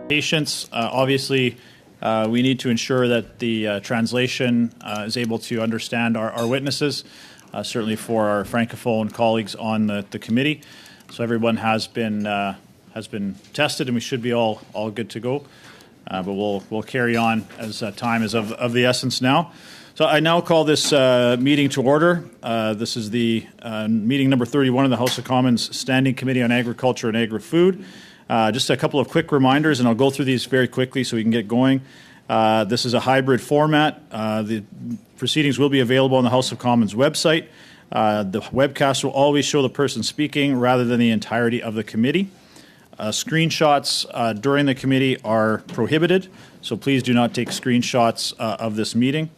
Patience. Obviously, we need to ensure that the translation is able to understand our witnesses, certainly for our Francophone colleagues on the committee. So everyone has been tested, and we should be all good to go. But we'll carry on as time is of the essence now. So I now call this meeting to order. This is the meeting number 31 of the House of Commons Standing Committee on Agriculture and Agri-Food. Just a couple of quick reminders, and I'll go through these very quickly so we can get going. This is a hybrid format. The proceedings will be available on the House of Commons website. The webcast will always show the person speaking rather than the entirety of the committee. Screenshots during the committee are prohibited, so please do not take screenshots of this meeting.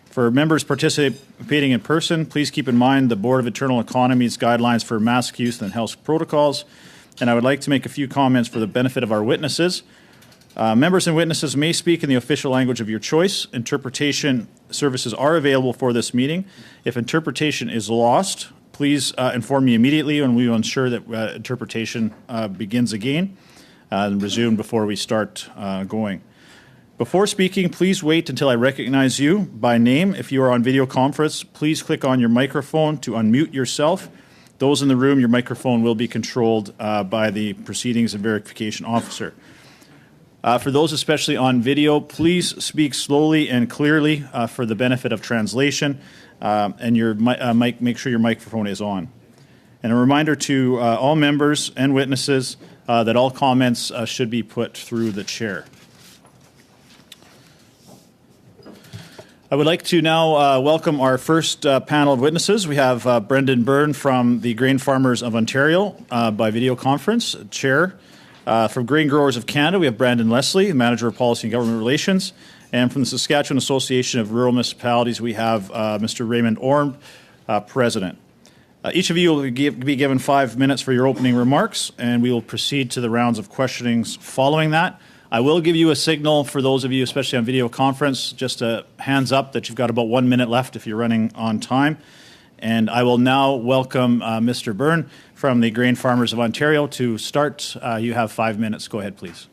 For members participating in person, please keep in mind the Board of Internal Economy's guidelines for mask use and health protocols. And I would like to make a few comments for the benefit of our witnesses. Members and witnesses may speak in the official language of your choice. Interpretation services are available for this meeting. If interpretation is lost, please inform me immediately, and we will ensure that interpretation begins again and resume before we start going. Before speaking, please wait until I recognize you by name. If you are on video conference, please click on your microphone to unmute yourself. Those in the room, your microphone will be controlled by the Proceedings and Verification Officer. For those especially on video, please speak slowly and clearly for the benefit of translation, and your make sure your microphone is on. And a reminder to all members and witnesses that all comments should be put through the chair. I would like to now welcome our first panel of witnesses. We have Brendan Byrne from the Grain Farmers of Ontario by video conference, chair. From Grain Growers of Canada, we have Brandon Leslie, Manager of Policy and Government Relations. And from the Saskatchewan Association of Rural Municipalities, we have Mr. Raymond Orme, President. Each of you will be given 5 minutes for your opening remarks, and we will proceed to the rounds of questionings following that. I will give you a signal for those of you, especially on video conference, just a hands up that you've got about 1 minute left if you're running on time. And I will now welcome Mr. Byrne from the Grain Farmers of Ontario to start. You have 5 minutes. Go ahead, please.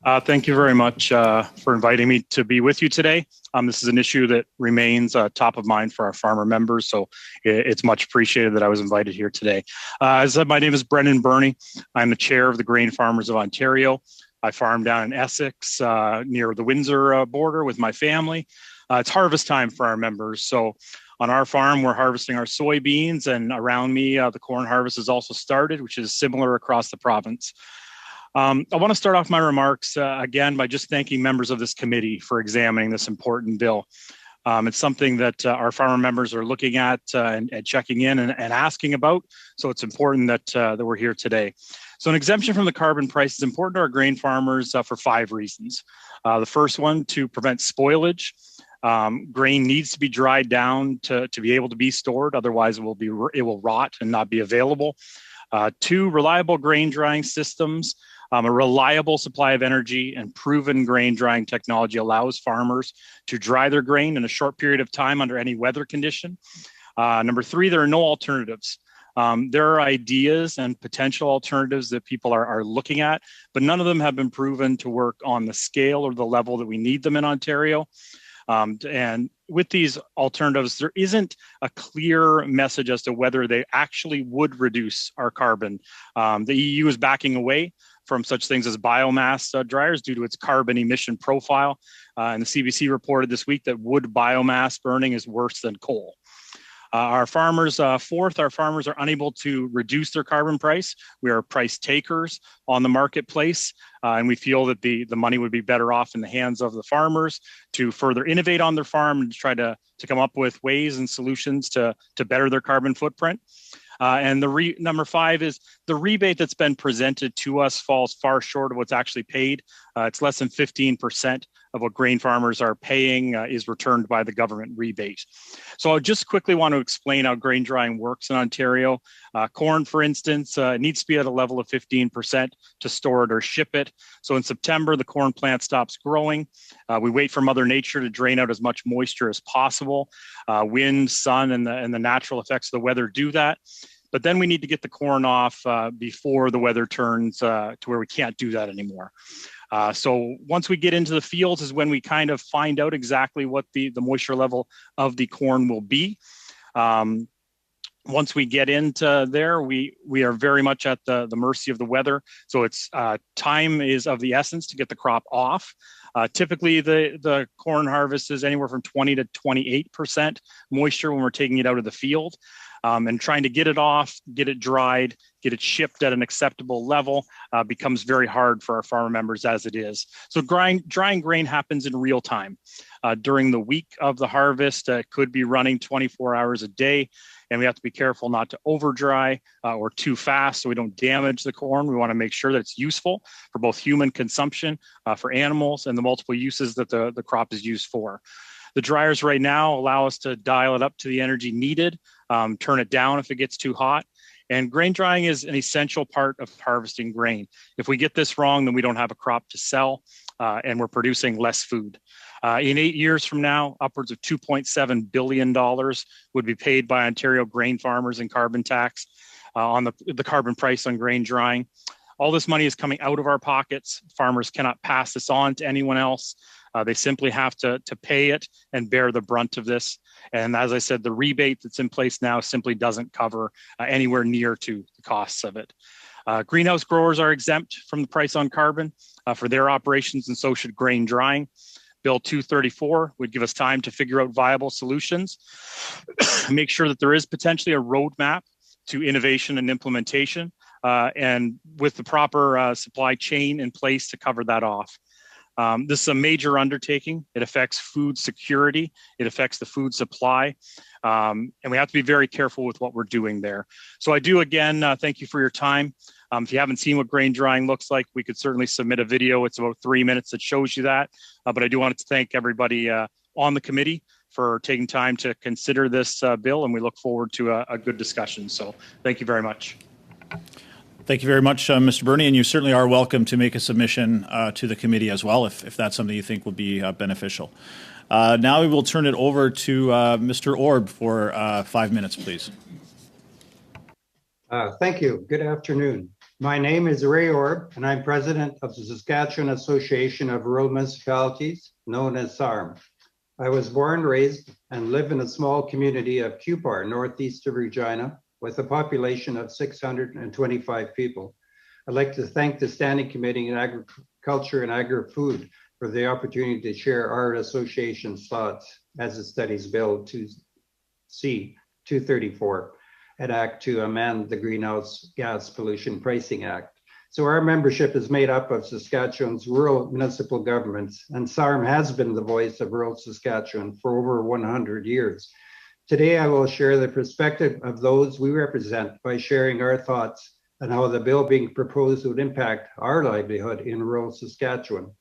Thank you very much for inviting me to be with you today. This is an issue that remains top of mind for our farmer members, so it's much appreciated that I was invited here today. As I said, my name is Brendan Byrne. I'm the chair of the Grain Farmers of Ontario. I farm down in Essex near the Windsor border with my family. It's harvest time for our members, so on our farm, we're harvesting our soybeans, and around me, the corn harvest has also started, which is similar across the province. I want to start off my remarks again by just thanking members of this committee for examining this important bill. It's something that our farmer members are looking at and checking in and asking about, so it's important that we're here today. So an exemption from the carbon price is important to our grain farmers for 5 reasons. The first one, to prevent spoilage. Grain needs to be dried down to be able to be stored, otherwise it will rot and not be available. 2, reliable grain drying systems. A reliable supply of energy and proven grain drying technology allows farmers to dry their grain in a short period of time under any weather condition. Number 3, there are no alternatives. There are ideas and potential alternatives that people are looking at, but none of them have been proven to work on the scale or the level that we need them in Ontario. And with these alternatives, there isn't a clear message as to whether they actually would reduce our carbon. The EU is backing away from such things as biomass dryers due to its carbon emission profile. And the CBC reported this week that wood biomass burning is worse than coal. Our farmers, our farmers are unable to reduce their carbon price. We are price takers on the marketplace, and we feel that the money would be better off in the hands of the farmers to further innovate on their farm and try to come up with ways and solutions to better their carbon footprint. And number 5 is the rebate that's been presented to us falls far short of what's actually paid. It's less than 15% of what grain farmers are paying is returned by the government rebate. So I just quickly want to explain how grain drying works in Ontario. Corn, for instance, needs to be at a level of 15% to store it or ship it. So in September, the corn plant stops growing. We wait for Mother Nature to drain out as much moisture as possible. Wind, sun, and the natural effects of the weather do that. But then we need to get the corn off before the weather turns to where we can't do that anymore. So once we get into the fields is when we kind of find out exactly what the moisture level of the corn will be. Once we get into there, we are very much at the mercy of the weather. So it's time is of the essence to get the crop off. Typically, the corn harvest is anywhere from 20 to 28% moisture when we're taking it out of the field. And trying to get it off, get it dried, get it shipped at an acceptable level becomes very hard for our farmer members as it is. So drying grain happens in real time. During the week of the harvest, it could be running 24 hours a day. And we have to be careful not to over dry or too fast so we don't damage the corn. We want to make sure that it's useful for both human consumption, for animals, and the multiple uses that the crop is used for. The dryers right now allow us to dial it up to the energy needed, turn it down if it gets too hot. And grain drying is an essential part of harvesting grain. If we get this wrong, then we don't have a crop to sell and we're producing less food. In 8 years from now, upwards of $2.7 billion would be paid by Ontario grain farmers in carbon tax on the carbon price on grain drying. All this money is coming out of our pockets. Farmers cannot pass this on to anyone else. They simply have to pay it and bear the brunt of this. And as I said, the rebate that's in place now simply doesn't cover anywhere near to the costs of it. Greenhouse growers are exempt from the price on carbon for their operations, and so should grain drying. Bill 234 would give us time to figure out viable solutions, make sure that there is potentially a roadmap to innovation and implementation, and with the proper supply chain in place to cover that off. This is a major undertaking. It affects food security. It affects the food supply. And we have to be very careful with what we're doing there. So I do, again, thank you for your time. If you haven't seen what grain drying looks like, we could certainly submit a video. It's about 3 minutes that shows you that. But I do want to thank everybody on the committee for taking time to consider this bill, and we look forward to a good discussion. So thank you very much. Thank you very much, Mr. Burney, and you certainly are welcome to make a submission to the committee as well if that's something you think would be beneficial. Now we will turn it over to Mr. Orb for 5 minutes, please. Thank you. Good afternoon. My name is Ray Orb, and I'm president of the Saskatchewan Association of Rural Municipalities, known as SARM. I was born, raised, and live in a small community of Cupar, northeast of Regina, with a population of 625 people. I'd like to thank the Standing Committee on Agriculture and Agri-Food for the opportunity to share our association's thoughts as it studies Bill 234, an act to amend the Greenhouse Gas Pollution Pricing Act. So our membership is made up of Saskatchewan's rural municipal governments, and SARM has been the voice of rural Saskatchewan for over 100 years. Today, I will share the perspective of those we represent by sharing our thoughts on how the bill being proposed would impact our livelihood in rural Saskatchewan.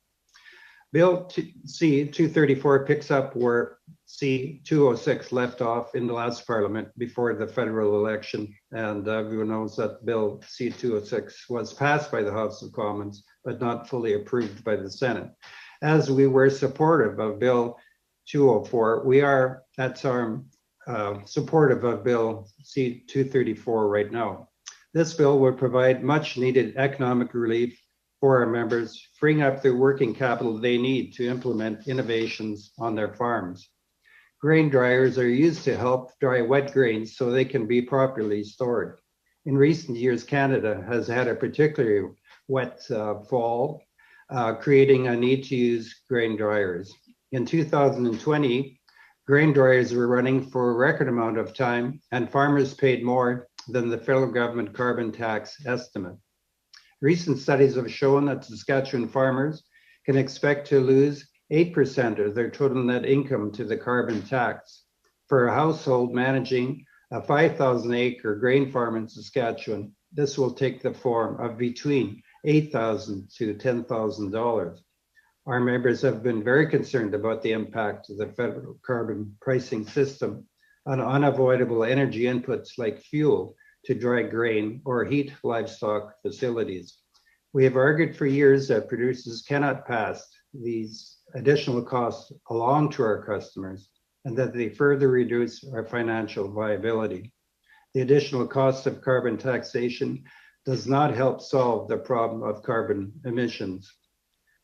Bill C-234 picks up where C-206 left off in the last parliament before the federal election. And everyone knows that Bill C-206 was passed by the House of Commons, but not fully approved by the Senate. As we were supportive of Bill 204, we are at SARM supportive of Bill C-234 right now. This bill would provide much needed economic relief for our members, freeing up the working capital they need to implement innovations on their farms. Grain dryers are used to help dry wet grains so they can be properly stored. In recent years, Canada has had a particularly wet fall, creating a need to use grain dryers. In 2020, grain dryers were running for a record amount of time, and farmers paid more than the federal government carbon tax estimate. Recent studies have shown that Saskatchewan farmers can expect to lose 8% of their total net income to the carbon tax. For a household managing a 5,000-acre grain farm in Saskatchewan, this will take the form of between $8,000 to $10,000. Our members have been very concerned about the impact of the federal carbon pricing system on unavoidable energy inputs like fuel to dry grain or heat livestock facilities. We have argued for years that producers cannot pass these additional costs along to our customers and that they further reduce our financial viability. the additional cost of carbon taxation does not help solve the problem of carbon emissions.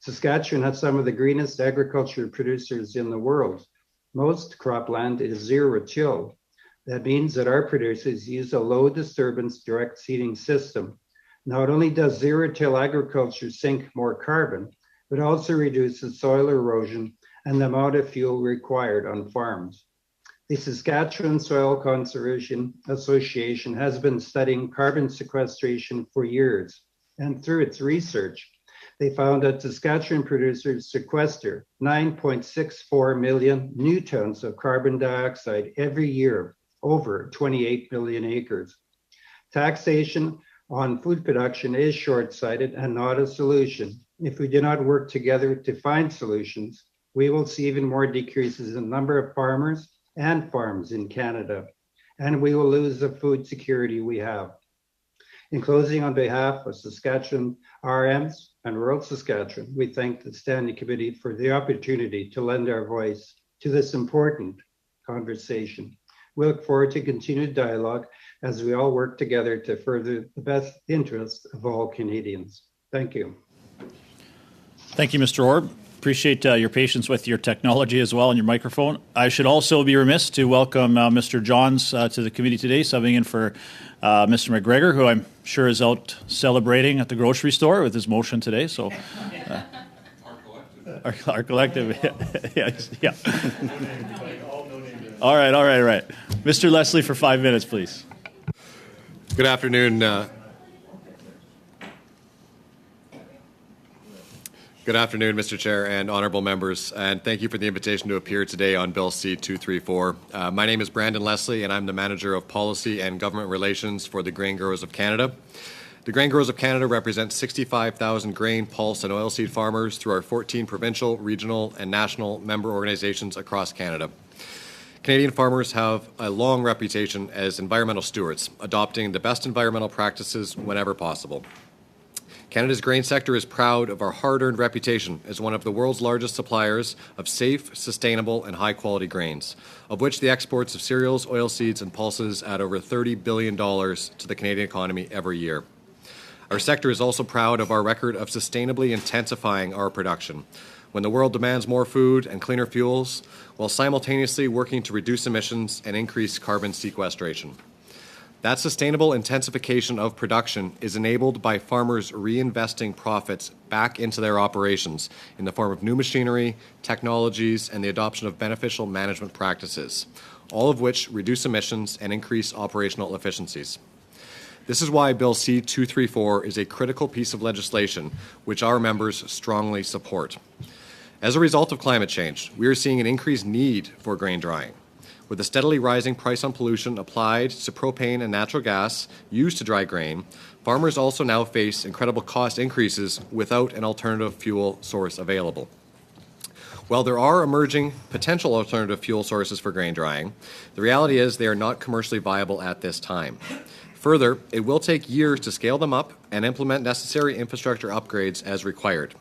Saskatchewan has some of the greenest agriculture producers in the world. Most cropland is zero-till. That means that our producers use a low disturbance direct seeding system. Not only does zero-till agriculture sink more carbon, but also reduces soil erosion and the amount of fuel required on farms. The Saskatchewan Soil Conservation Association has been studying carbon sequestration for years, and through its research, they found that Saskatchewan producers sequester 9.64 million new tons of carbon dioxide every year over 28 million acres. Taxation on food production is short-sighted and not a solution. If we do not work together to find solutions, we will see even more decreases in the number of farmers and farms in Canada, and we will lose the food security we have. In closing, on behalf of Saskatchewan RMs and rural Saskatchewan, we thank the Standing Committee for the opportunity to lend our voice to this important conversation. We look forward to continued dialogue as we all work together to further the best interest of all Canadians. Thank you. Thank you, Mr. Orb. Appreciate your patience with your technology as well and your microphone. I should also be remiss to welcome Mr. Johns to the committee today, subbing in for Mr. McGregor, who I'm sure is out celebrating at the grocery store with his motion today. So, our collective, yeah. All right. Mr. Leslie for 5 minutes, please. Good afternoon. Good afternoon, Mr. Chair and honourable members, and thank you for the invitation to appear today on Bill C-234. My name is Brandon Leslie, and I'm the Manager of Policy and Government Relations for the Grain Growers of Canada. The Grain Growers of Canada represent 65,000 grain, pulse, and oilseed farmers through our 14 provincial, regional, and national member organizations across Canada. Canadian farmers have a long reputation as environmental stewards, adopting the best environmental practices whenever possible. Canada's grain sector is proud of our hard-earned reputation as one of the world's largest suppliers of safe, sustainable, and high-quality grains, of which the exports of cereals, oilseeds, and pulses add over $30 billion to the Canadian economy every year. Our sector is also proud of our record of sustainably intensifying our production, when the world demands more food and cleaner fuels, while simultaneously working to reduce emissions and increase carbon sequestration. That sustainable intensification of production is enabled by farmers reinvesting profits back into their operations in the form of new machinery, technologies, and the adoption of beneficial management practices, all of which reduce emissions and increase operational efficiencies. This is why Bill C-234 is a critical piece of legislation which our members strongly support. As a result of climate change, we are seeing an increased need for grain drying. With a steadily rising price on pollution applied to propane and natural gas used to dry grain, farmers also now face incredible cost increases without an alternative fuel source available. While there are emerging potential alternative fuel sources for grain drying, the reality is they are not commercially viable at this time. Further, it will take years to scale them up and implement necessary infrastructure upgrades as required.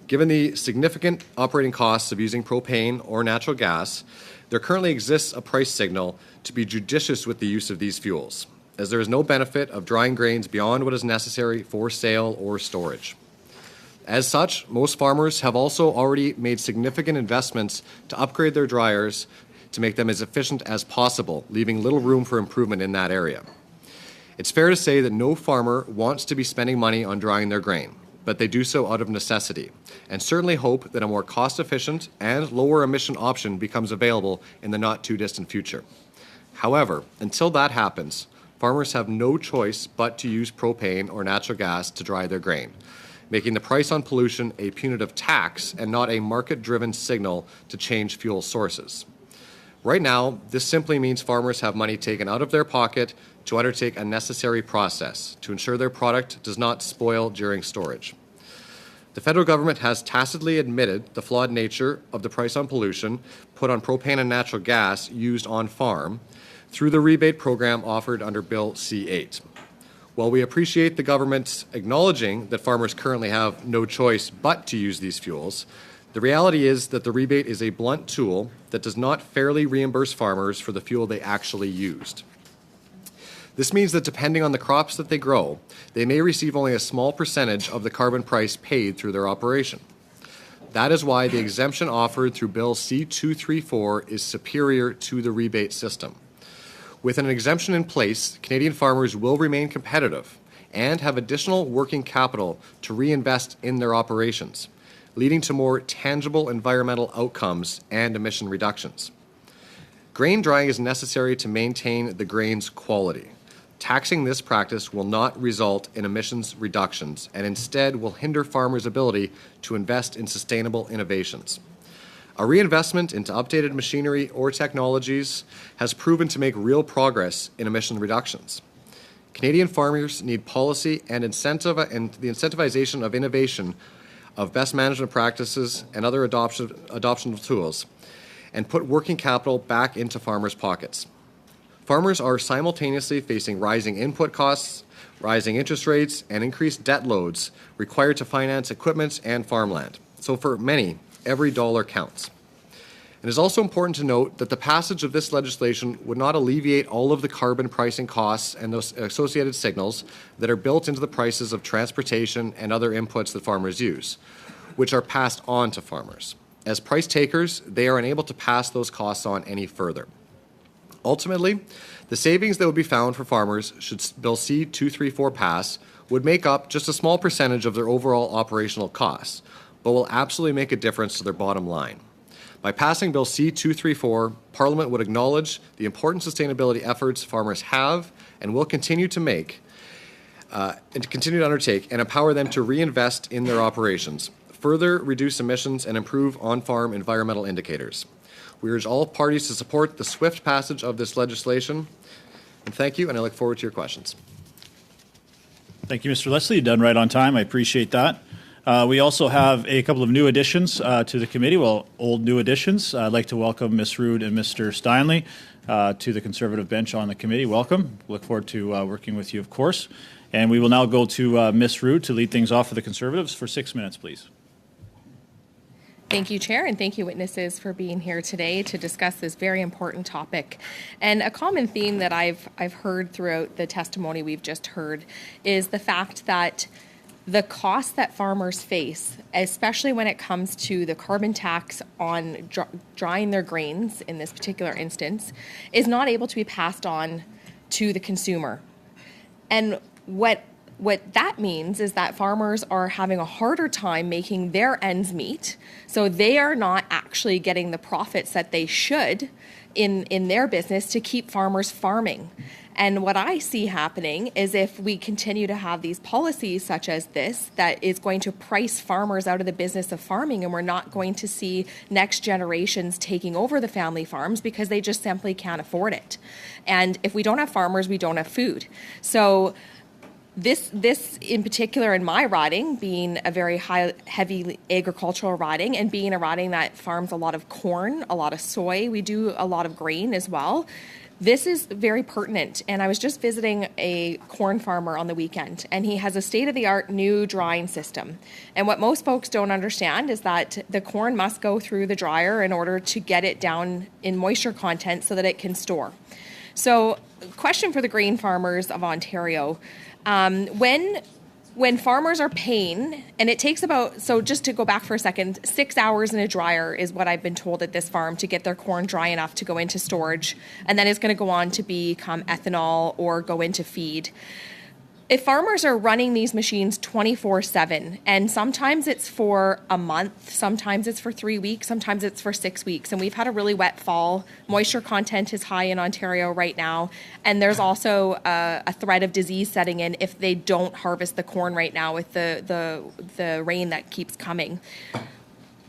Given the significant operating costs of using propane or natural gas, there currently exists a price signal to be judicious with the use of these fuels, as there is no benefit of drying grains beyond what is necessary for sale or storage. As such, most farmers have also already made significant investments to upgrade their dryers to make them as efficient as possible, leaving little room for improvement in that area. It's fair to say that no farmer wants to be spending money on drying their grain, but they do so out of necessity, and certainly hope that a more cost-efficient and lower-emission option becomes available in the not-too-distant future. However, until that happens, farmers have no choice but to use propane or natural gas to dry their grain, making the price on pollution a punitive tax and not a market-driven signal to change fuel sources. Right now, this simply means farmers have money taken out of their pocket to undertake a necessary process to ensure their product does not spoil during storage. The federal government has tacitly admitted the flawed nature of the price on pollution put on propane and natural gas used on farm through the rebate program offered under Bill C-8. While we appreciate the government acknowledging that farmers currently have no choice but to use these fuels, the reality is that the rebate is a blunt tool that does not fairly reimburse farmers for the fuel they actually used. This means that depending on the crops that they grow, they may receive only a small percentage of the carbon price paid through their operation. That is why the exemption offered through Bill C-234 is superior to the rebate system. With an exemption in place, Canadian farmers will remain competitive and have additional working capital to reinvest in their operations, leading to more tangible environmental outcomes and emission reductions. Grain drying is necessary to maintain the grain's quality. Taxing this practice will not result in emissions reductions and instead will hinder farmers' ability to invest in sustainable innovations. A reinvestment into updated machinery or technologies has proven to make real progress in emission reductions. Canadian farmers need policy and the incentivization of innovation, of best management practices and other adoption tools, and put working capital back into farmers' pockets. Farmers are simultaneously facing rising input costs, rising interest rates, and increased debt loads required to finance equipment and farmland. So for many, every dollar counts. It is also important to note that the passage of this legislation would not alleviate all of the carbon pricing costs and those associated signals that are built into the prices of transportation and other inputs that farmers use, which are passed on to farmers. As price takers, they are unable to pass those costs on any further. Ultimately, the savings that would be found for farmers should Bill C-234 pass would make up just a small percentage of their overall operational costs, but will absolutely make a difference to their bottom line. By passing Bill C-234, Parliament would acknowledge the important sustainability efforts farmers have and will continue to make and to continue to undertake and empower them to reinvest in their operations, further reduce emissions, and improve on-farm environmental indicators. We urge all parties to support the swift passage of this legislation. And thank you, and I look forward to your questions. Thank you, Mr. Leslie. You've done right on time. I appreciate that. We also have a couple of new additions to the committee, old new additions. I'd like to welcome Ms. Rood and Mr. Steinley to the Conservative bench on the committee. Welcome. Look forward to working with you, of course. And we will now go to Ms. Rood to lead things off for the Conservatives for 6 minutes, please. Thank you, Chair, and thank you, witnesses, for being here today to discuss this very important topic. And a common theme that I've heard throughout the testimony we've just heard is the fact that the costs that farmers face, especially when it comes to the carbon tax on drying their grains in this particular instance, is not able to be passed on to the consumer. And what that means is that farmers are having a harder time making their ends meet, so they are not actually getting the profits that they should in their business to keep farmers farming. And what I see happening is if we continue to have these policies such as this, that is going to price farmers out of the business of farming, and we're not going to see next generations taking over the family farms because they just simply can't afford it. And if we don't have farmers, we don't have food. So this in particular in my riding, being a very heavy agricultural riding and being a riding that farms a lot of corn, a lot of soy, we do a lot of grain as well. This is very pertinent, and I was just visiting a corn farmer on the weekend, and he has a state-of-the-art new drying system. And what most folks don't understand is that the corn must go through the dryer in order to get it down in moisture content so that it can store. So, question for the grain farmers of Ontario. When farmers are paying, and it takes about, so just to go back for a second, 6 hours in a dryer is what I've been told at this farm to get their corn dry enough to go into storage, and then it's going to go on to become ethanol or go into feed. If farmers are running these machines 24/7, and sometimes it's for a month, sometimes it's for 3 weeks, sometimes it's for 6 weeks, and we've had a really wet fall. Moisture content is high in Ontario right now, and there's also a threat of disease setting in if they don't harvest the corn right now with the rain that keeps coming.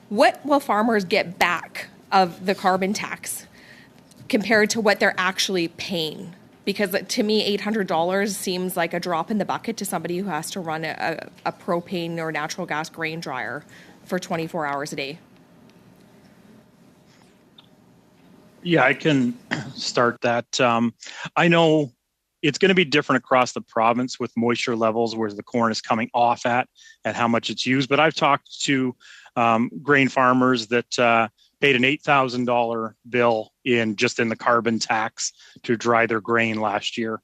What will farmers get back of the carbon tax compared to what they're actually paying? Because to me, $800 seems like a drop in the bucket to somebody who has to run a propane or natural gas grain dryer for 24 hours a day. Yeah, I can start that. I know it's going to be different across the province with moisture levels, where the corn is coming off at and how much it's used. But I've talked to grain farmers that paid an $8,000 bill in the carbon tax to dry their grain last year.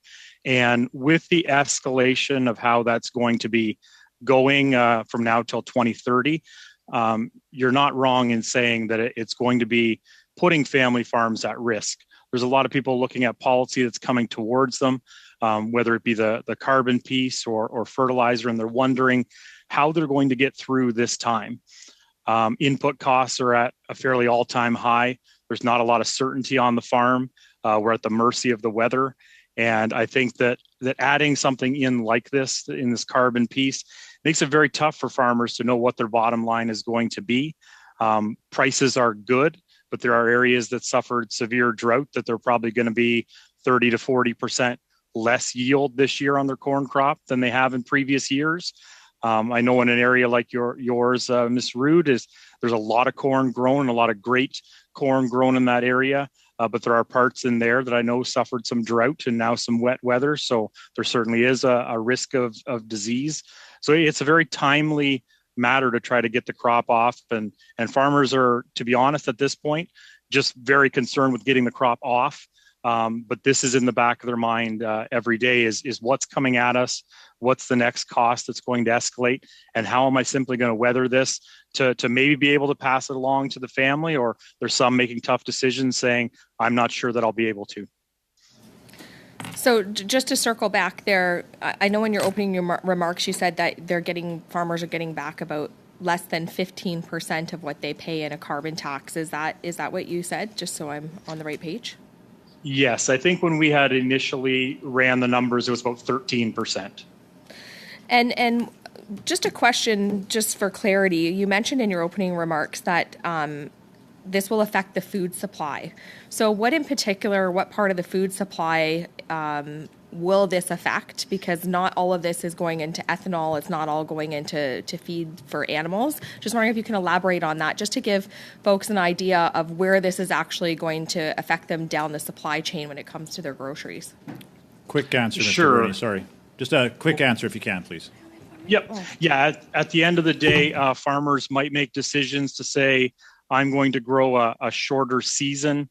And with the escalation of how that's going to be going from now till 2030, you're not wrong in saying that it's going to be putting family farms at risk. There's a lot of people looking at policy that's coming towards them, whether it be the carbon piece or fertilizer, and they're wondering how they're going to get through this time. Input costs are at a fairly all-time high. There's not a lot of certainty on the farm. We're at the mercy of the weather. And I think that adding something in like this, in this carbon piece, makes it very tough for farmers to know what their bottom line is going to be. Prices are good, but there are areas that suffered severe drought that they're probably going to be 30 to 40% less yield this year on their corn crop than they have in previous years. I know in an area like yours, Ms. Rood, there's a lot of corn grown, a lot of great corn grown in that area. But there are parts in there that I know suffered some drought and now some wet weather. So there certainly is a risk of disease. So it's a very timely matter to try to get the crop off. And farmers are, to be honest, at this point, just very concerned with getting the crop off. But this is in the back of their mind every day is what's coming at us, what's the next cost that's going to escalate, and how am I simply going to weather this to maybe be able to pass it along to the family, or there's some making tough decisions saying, I'm not sure that I'll be able to. So just to circle back there, I know in your opening remarks you said that farmers are getting back about less than 15% of what they pay in a carbon tax. Is that what you said, just so I'm on the right page? Yes, I think when we had initially ran the numbers, it was about 13%. And just a question, just for clarity, you mentioned in your opening remarks that this will affect the food supply. So what part of the food supply will this affect? Because not all of this is going into ethanol. It's not all going into feed for animals. Just wondering if you can elaborate on that, just to give folks an idea of where this is actually going to affect them down the supply chain when it comes to their groceries. Quick answer, Mr. Sure. Bernie, sorry. Just a quick answer if you can, please. Yep. Yeah. At the end of the day, farmers might make decisions to say, I'm going to grow a shorter season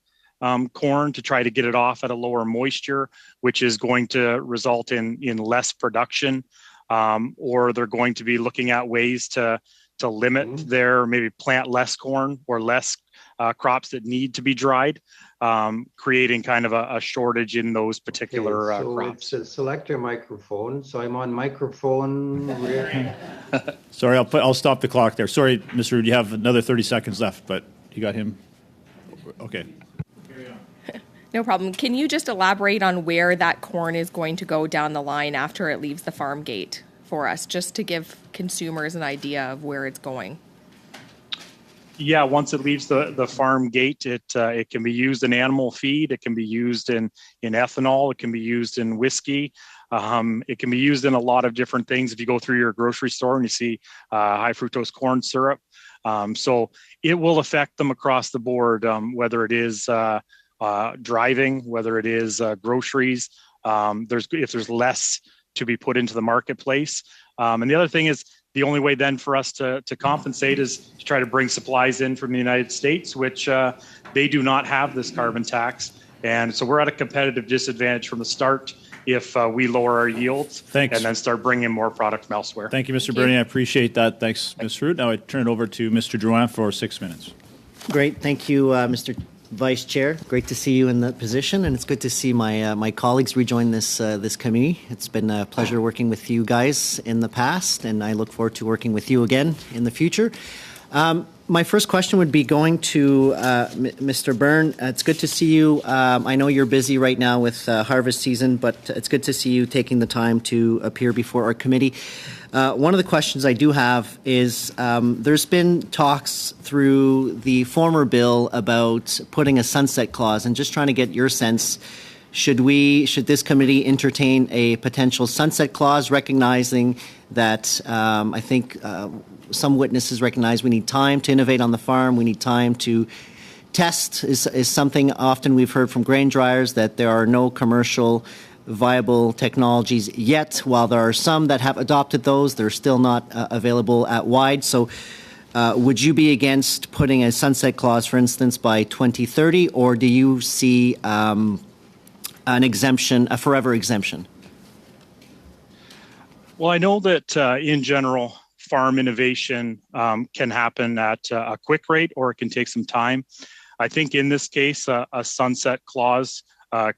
corn to try to get it off at a lower moisture, which is going to result in less production, or they're going to be looking at ways to limit maybe plant less corn or less crops that need to be dried, creating kind of a shortage in those particular crops. So select your microphone. So I'm on microphone. Sorry, I'll stop the clock there. Sorry, Mr. Rood, you have another 30 seconds left, but you got him. Okay. No problem. Can you just elaborate on where that corn is going to go down the line after it leaves the farm gate for us, just to give consumers an idea of where it's going? Yeah, once it leaves the farm gate, it can be used in animal feed. It can be used in ethanol. It can be used in whiskey. It can be used in a lot of different things. If you go through your grocery store and you see high fructose corn syrup, so it will affect them across the board, whether it is driving, whether it is groceries. If there's less to be put into the marketplace. And the other thing is, the only way then for us to compensate is to try to bring supplies in from the United States, which they do not have this carbon tax. And so we're at a competitive disadvantage from the start if we lower our yields. Thanks. And then start bringing more product from elsewhere. Thank you, Mr. Bernie. I appreciate that. Thanks, Ms. Rood. Now I turn it over to Mr. Drouin for 6 minutes. Great. Thank you, Mr. Vice Chair. Great to see you in that position, and it's good to see my colleagues rejoin this committee. It's been a pleasure working with you guys in the past, and I look forward to working with you again in the future. My first question would be going to Mr. Byrne. It's good to see you. I know you're busy right now with harvest season, but it's good to see you taking the time to appear before our committee. One of the questions I do have is there's been talks through the former bill about putting a sunset clause, and just trying to get your sense. Should this committee entertain a potential sunset clause, recognizing that I think some witnesses recognize we need time to innovate on the farm, we need time to test, is something often we've heard from grain dryers, that there are no commercial viable technologies yet. While there are some that have adopted those, they're still not available at wide. So would you be against putting a sunset clause, for instance, by 2030, or do you see an exemption, a forever exemption? Well, I know that in general, farm innovation can happen at a quick rate, or it can take some time. I think in this case, a sunset clause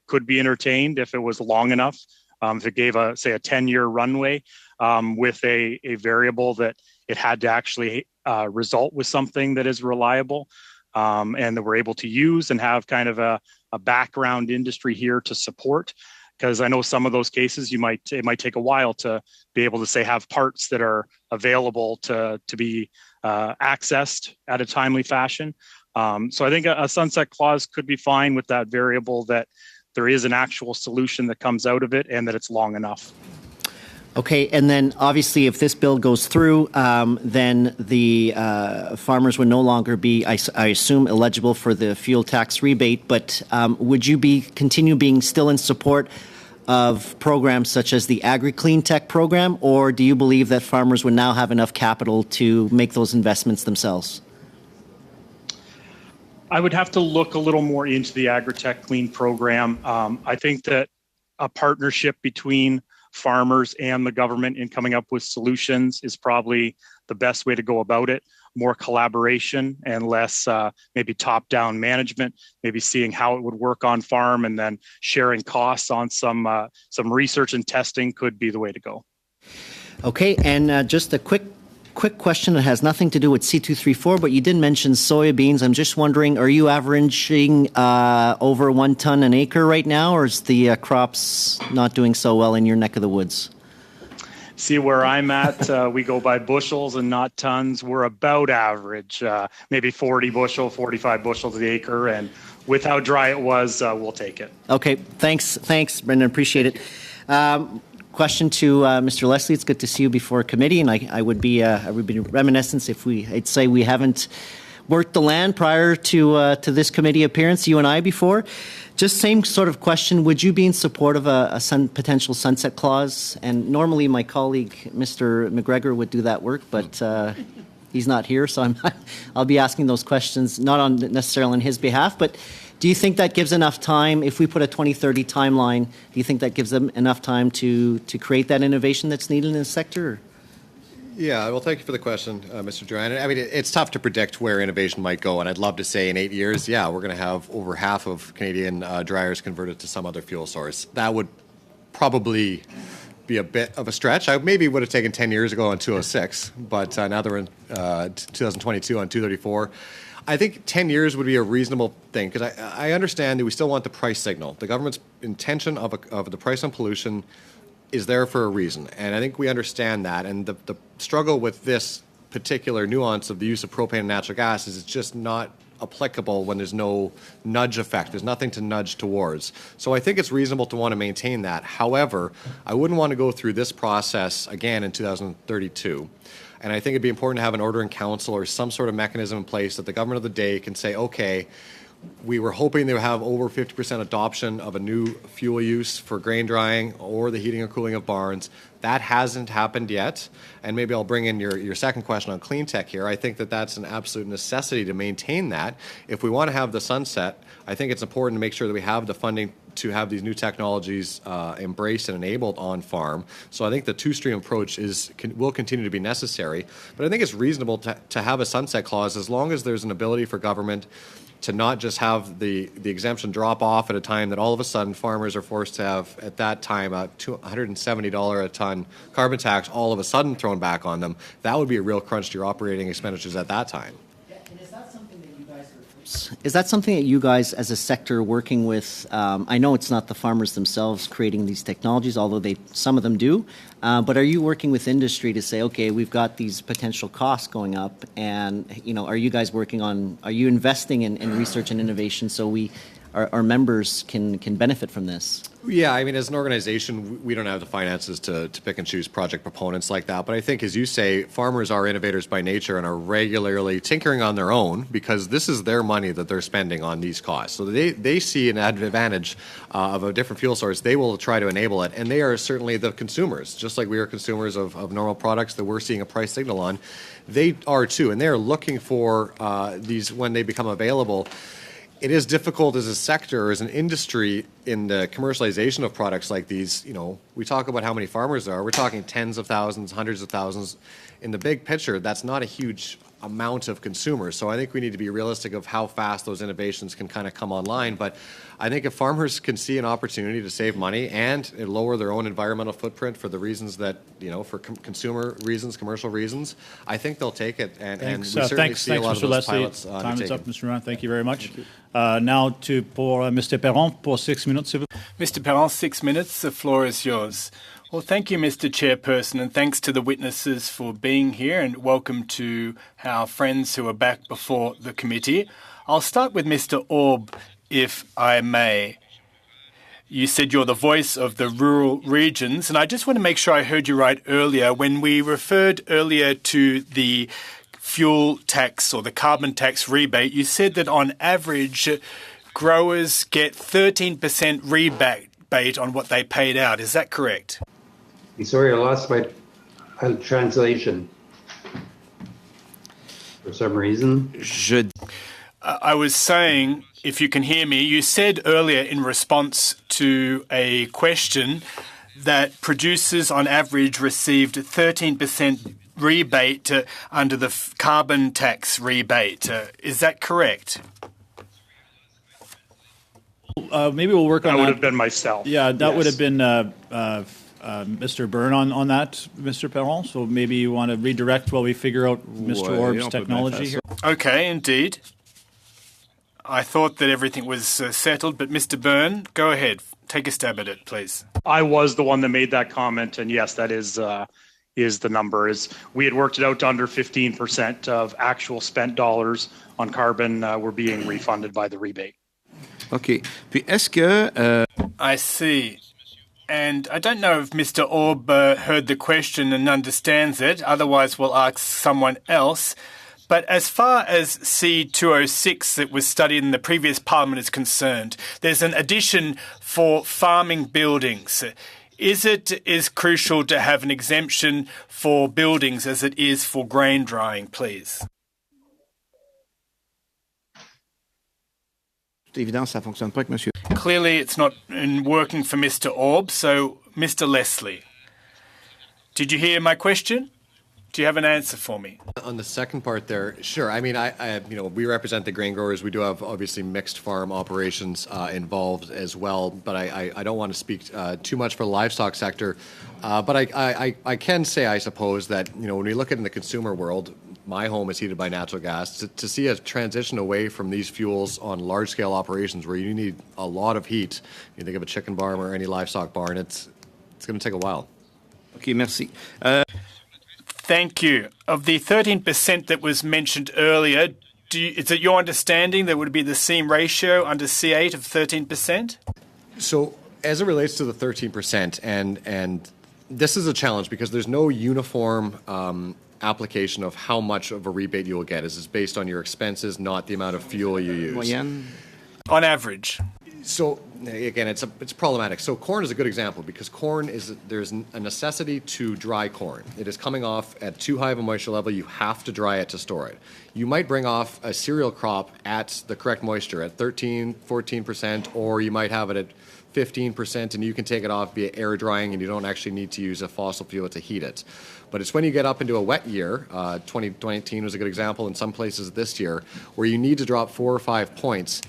could be entertained if it was long enough. If it gave say a 10-year runway with a variable that it had to actually result with something that is reliable and that we're able to use and have kind of a background industry here to support. Because I know some of those cases it might take a while to be able to say have parts that are available to be accessed at a timely fashion. So I think a sunset clause could be fine with that variable that there is an actual solution that comes out of it and that it's long enough. Okay, and then obviously if this bill goes through, then the farmers would no longer be, I assume, eligible for the fuel tax rebate, but would you continue being still in support of programs such as the Agri-Clean Tech program, or do you believe that farmers would now have enough capital to make those investments themselves? I would have to look a little more into the Agri-Tech Clean program. I think that a partnership between farmers and the government in coming up with solutions is probably the best way to go about it. More collaboration and less maybe top-down management, maybe seeing how it would work on farm and then sharing costs on some research and testing could be the way to go. Okay, and just a quick question that has nothing to do with C234, but you did mention soybeans. I'm just wondering, are you averaging over 1 ton an acre right now, or is the crops not doing so well in your neck of the woods? See, where I'm at, we go by bushels and not tons. We're about average, maybe 40 bushel, 45 bushels the acre. And with how dry it was, we'll take it. Okay, thanks, Brendan. Appreciate it. Question to Mr. Leslie. It's good to see you before committee, and I would be reminiscent if I'd say we haven't worked the land prior to this committee appearance, you and I before. Just same sort of question. Would you be in support of a potential sunset clause? And normally my colleague, Mr. McGregor, would do that work, but he's not here, so I'll be asking those questions, not necessarily on his behalf, but do you think that gives enough time, if we put a 2030 timeline, do you think that gives them enough time to create that innovation that's needed in the sector? Yeah, well, thank you for the question, Mr. Duran. I mean, it's tough to predict where innovation might go, and I'd love to say in 8 years, yeah, we're going to have over half of Canadian dryers converted to some other fuel source. That would probably be a bit of a stretch. I maybe would have taken 10 years ago on 206, but now that we're in 2022 on 234, I think 10 years would be a reasonable thing, because I understand that we still want the price signal. The government's intention of the price on pollution is there for a reason, and I think we understand that. And the struggle with this particular nuance of the use of propane and natural gas is it's just not applicable when there's no nudge effect. There's nothing to nudge towards. So I think it's reasonable to want to maintain that. However, I wouldn't want to go through this process again in 2032. And I think it'd be important to have an order in council or some sort of mechanism in place that the government of the day can say, okay, we were hoping they would have over 50% adoption of a new fuel use for grain drying or the heating and cooling of barns. That hasn't happened yet. And maybe I'll bring in your second question on clean tech here. I think that that's an absolute necessity to maintain that. If we want to have the sunset, I think it's important to make sure that we have the funding to have these new technologies embraced and enabled on farm. So I think the two-stream approach will continue to be necessary. But I think it's reasonable to have a sunset clause as long as there's an ability for government to not just have the exemption drop off at a time that all of a sudden farmers are forced to have, at that time, a $170 a ton carbon tax all of a sudden thrown back on them. That would be a real crunch to your operating expenditures at that time. And is that something that you guys is that something that you guys as a sector working with, I know it's not the farmers themselves creating these technologies, although some of them do, but are you working with industry to say, okay, we've got these potential costs going up, and are you guys are you investing in research and innovation so our members can benefit from this? Yeah, I mean, as an organization, we don't have the finances to pick and choose project proponents like that. But I think, as you say, farmers are innovators by nature and are regularly tinkering on their own because this is their money that they're spending on these costs. So they see an advantage of a different fuel source. They will try to enable it. And they are certainly the consumers, just like we are consumers of normal products that we're seeing a price signal on. They are too. And they are looking for these when they become available. it is difficult as a sector, as an industry, in the commercialization of products like these. We talk about how many farmers there are. We're talking tens of thousands, hundreds of thousands. In the big picture, that's not a huge amount of consumers. So I think we need to be realistic of how fast those innovations can kind of come online. But I think if farmers can see an opportunity to save money and lower their own environmental footprint for the reasons that, for consumer reasons, commercial reasons, I think they'll take it. And we certainly see a lot of those pilots Time is undertaken. up, Mr. Morin. Thank you very much. Now pour Mr. Perron for 6 minutes. Mr. Perron, 6 minutes. The floor is yours. Well, thank you, Mr. Chairperson, and thanks to the witnesses for being here, and welcome to our friends who are back before the committee. I'll start with Mr. Orb, if I may. You said you're the voice of the rural regions, and I just want to make sure I heard you right earlier. When we referred earlier to the fuel tax or the carbon tax rebate, you said that on average, growers get 13% rebate on what they paid out. Is that correct? Sorry, I lost my translation for some reason. I was saying, if you can hear me, you said earlier in response to a question that producers on average received 13% rebate under the carbon tax rebate. Is that correct? Maybe we'll work on that. That would have been myself. Yeah, that would Yes. have been Mr. Byrne on that, Mr. Perron. So maybe you want to redirect while we figure out Mr. Orb's technology here. Okay, indeed. I thought that everything was settled, but Mr. Byrne, go ahead. Take a stab at it, please. I was the one that made that comment, and yes, that is the number. Is we had worked it out to under 15% of actual spent dollars on carbon were being refunded by the rebate. OK. Puis est-ce que I see. And I don't know if Mr. Orb heard the question and understands it. Otherwise, we'll ask someone else. But as far as C206 that was studied in the previous parliament is concerned, there's an addition for farming buildings. Is it as crucial to have an exemption for buildings as it is for grain drying, please? c'est évident, ça fonctionne pas avec monsieur. Clearly, it's not working for Mr. Orb, so Mr. Leslie. Did you hear my question? Do you have an answer for me? On the second part there, sure. I mean, we represent the grain growers. We do have obviously mixed farm operations involved as well, but I don't want to speak too much for the livestock sector. But I can say, I suppose, that when we look at in the consumer world, my home is heated by natural gas. To see a transition away from these fuels on large-scale operations where you need a lot of heat, you think of a chicken barn or any livestock barn, it's going to take a while. OK, merci. Thank you. Of the 13% that was mentioned earlier, is it your understanding that would be the same ratio under C8 of 13%? So as it relates to the 13%, and this is a challenge because there's no uniform application of how much of a rebate you will get. This is based on your expenses, not the amount of fuel you use. Moyenne. On average. So again, it's problematic. So corn is a good example because there's a necessity to dry corn. It is coming off at too high of a moisture level. You have to dry it to store it. You might bring off a cereal crop at the correct moisture at 13, 14%, or you might have it at 15%, and you can take it off via air drying, and you don't actually need to use a fossil fuel to heat it. But it's when you get up into a wet year, 2019 was a good example, in some places this year, where you need to drop 4 or 5 points.